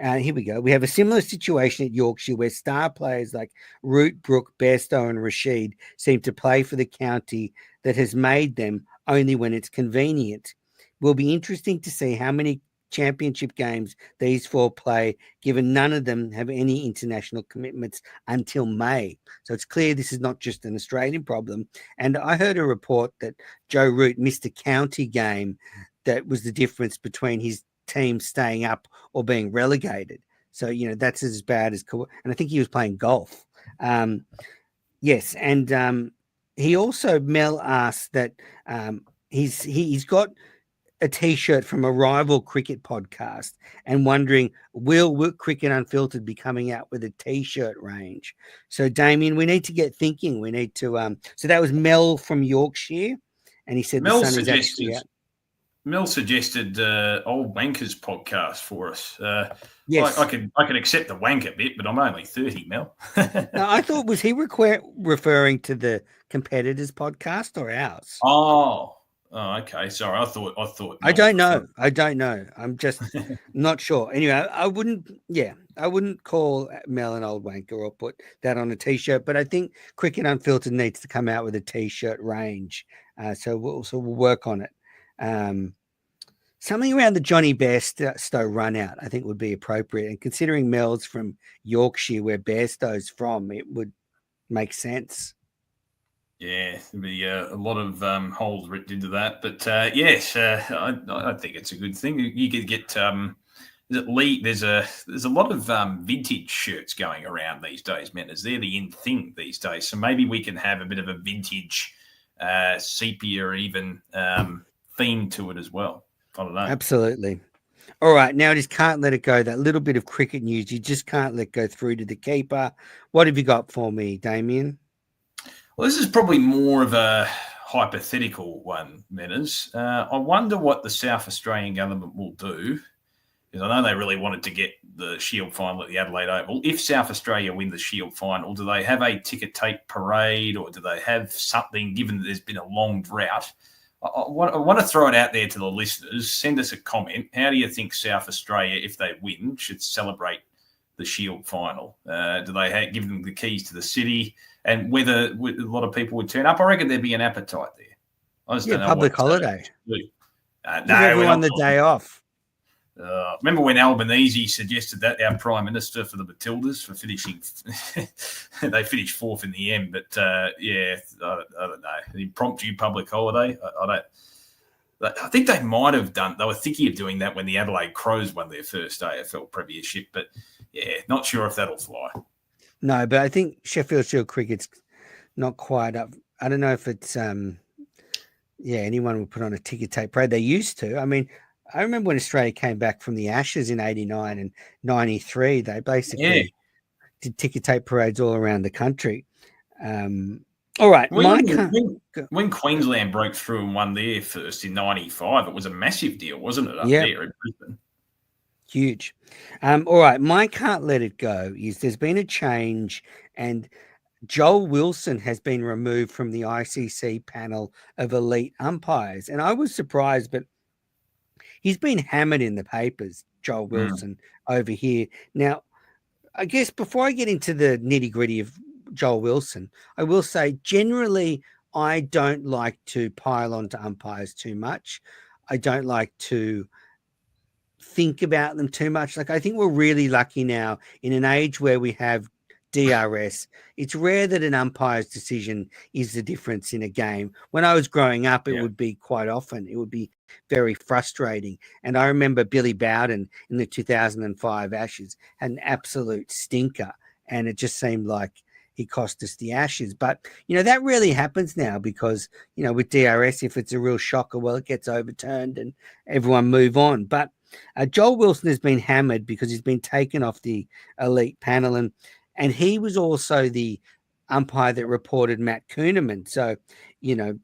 here we go. We have a similar situation at Yorkshire where star players like Root, Brook, Bairstow, and Rashid seem to play for the county that has made them only when it's convenient. Will be interesting to see how many championship games these four play, given none of them have any international commitments until May. So it's clear this is not just an Australian problem. And I heard a report that Joe Root missed a county game that was the difference between his team staying up or being relegated. So, you know, that's as bad as, and I think he was playing golf. Yes. And he also, Mel asked that he's got a t-shirt from a rival cricket podcast and wondering, will Cricket Unfiltered be coming out with a t-shirt range? So, Damien, we need to get thinking. We need to, so that was Mel from Yorkshire. And he said Mel the sun is actually out. Mel suggested Old Wankers podcast for us. Yes, I can accept the wanker bit, but I'm only 30, Mel. No, I thought, was he referring to the competitors podcast or ours? Oh, okay. Sorry, I thought. I don't know. I'm just not sure. Anyway, I wouldn't call Mel an old wanker or put that on a t-shirt. But I think Cricket Unfiltered needs to come out with a t-shirt range. So we'll work on it. Something around the Johnny Bairstow run out, I think, would be appropriate. And considering Mel's from Yorkshire, where Bairstow's from, it would make sense. Yeah, there'd be a lot of holes ripped into that. But yes, I think it's a good thing. You could get there's a lot of vintage shirts going around these days, man. They're the in thing these days. So maybe we can have a bit of a vintage sepia or even theme to it as well. I don't know. Absolutely. All right, now just can't let it go. That little bit of cricket news, you just can't let go through to the keeper. What have you got for me, Damien? Well, this is probably more of a hypothetical one, Menners. I wonder what the South Australian government will do, because I know they really wanted to get the Shield final at the Adelaide Oval. If South Australia win the Shield final, do they have a ticker tape parade, or do they have something, given that there's been a long drought? I want to throw it out there to the listeners. Send us a comment. How do you think South Australia, if they win, should celebrate the Shield final? Do they give them the keys to the city? And whether a lot of people would turn up? I reckon there'd be an appetite there. I just don't know. Public holiday. Give everyone the day off. Remember when Albanese suggested that, our Prime Minister, for the Matildas, for finishing, they finished fourth in the end. But I don't know. The impromptu public holiday. I think they might have done. They were thinking of doing that when the Adelaide Crows won their first AFL premiership. But yeah, not sure if that'll fly. No, but I think Sheffield Shield cricket's not quite up. I don't know if it's anyone would put on a ticker tape parade. They used to. I mean, I remember when Australia came back from the Ashes in '89 and '93, they basically did ticker tape parades all around the country. All right. When Queensland broke through and won their first in '95, it was a massive deal, wasn't it, up there in Brisbane? Huge. All right. My can't let it go is there's been a change, and Joel Wilson has been removed from the ICC panel of elite umpires. And I was surprised, but he's been hammered in the papers, Joel Wilson, over here. Now, I guess before I get into the nitty-gritty of Joel Wilson, I will say generally I don't like to pile on to umpires too much. I don't like to think about them too much. Like, I think we're really lucky now in an age where we have DRS. It's rare that an umpire's decision is the difference in a game. When I was growing up, it would be quite often. It would be very frustrating. And I remember Billy Bowden in the 2005 Ashes had an absolute stinker. And it just seemed like he cost us the Ashes. But, you know, that really happens now because, you know, with DRS, if it's a real shocker, well, it gets overturned and everyone move on. But Joel Wilson has been hammered because he's been taken off the elite panel, and he was also the umpire that reported Matt Kuhneman. So,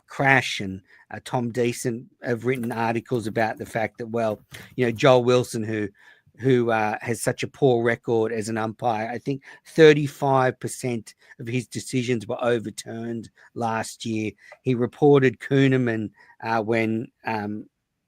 Crash and Tom Decent have written articles about the fact that, well, Joel Wilson, who has such a poor record as an umpire, I think 35% of his decisions were overturned last year. He reported Kuhneman when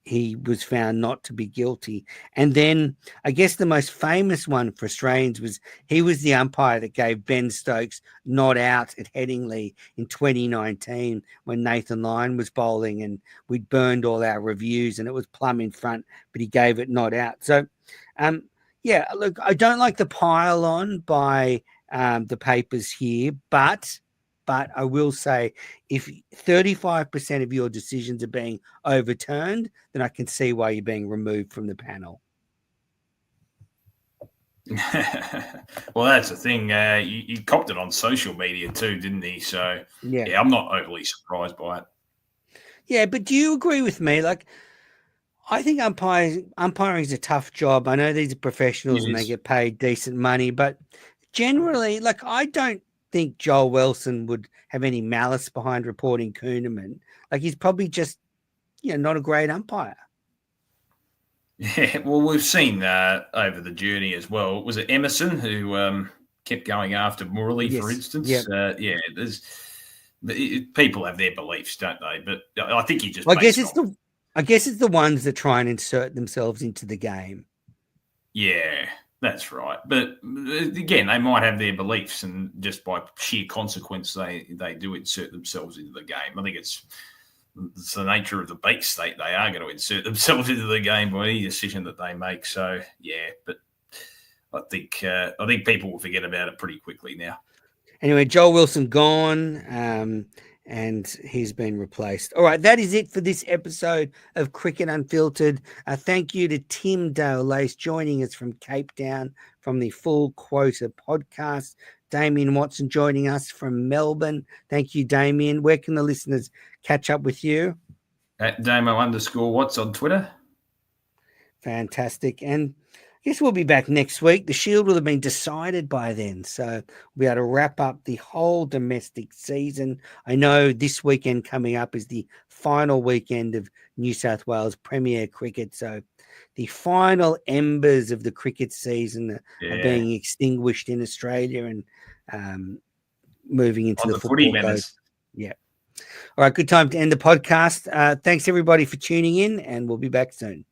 he was found not to be guilty. And then I guess the most famous one for Australians was he was the umpire that gave Ben Stokes not out at Headingley in 2019 when Nathan Lyon was bowling, and we'd burned all our reviews and it was plumb in front, but he gave it not out. So, look, I don't like the pile on by the papers here, but I will say if 35% of your decisions are being overturned, then I can see why you're being removed from the panel. Well, that's the thing. You copped it on social media too, didn't he? So, yeah, I'm not overly surprised by it. Yeah, but do you agree with me? Like, I think umpiring is a tough job. I know these are professionals and they get paid decent money, but generally, like, I don't think Joel Wilson would have any malice behind reporting Kuhneman. Like, he's probably just, not a great umpire. Yeah, well, we've seen over the journey as well. Was it Emerson who kept going after Morley, for instance? Yep. People have their beliefs, don't they? But I think he just. I guess it's the ones that try and insert themselves into the game. Yeah, that's right. But again, they might have their beliefs, and just by sheer consequence, they do insert themselves into the game. I think it's the nature of the beast state. They are going to insert themselves into the game by any decision that they make. So, yeah, but I think people will forget about it pretty quickly now. Anyway, Joel Wilson gone, and he's been replaced. All right, that is it for this episode of Cricket Unfiltered. Thank you to Tim Dale-Lace joining us from Cape Town from the Full Quota podcast. Damien Watson joining us from Melbourne. Thank you, Damien. Where can the listeners catch up with you? At Damo_Watts on Twitter. Fantastic. And I guess we'll be back next week. The Shield will have been decided by then, so we'll be able to wrap up the whole domestic season. I know this weekend coming up is the final weekend of New South Wales Premier Cricket, so the final embers of the cricket season are being extinguished in Australia and moving into the football code. Yeah. All right, good time to end the podcast. Thanks, everybody, for tuning in, and we'll be back soon.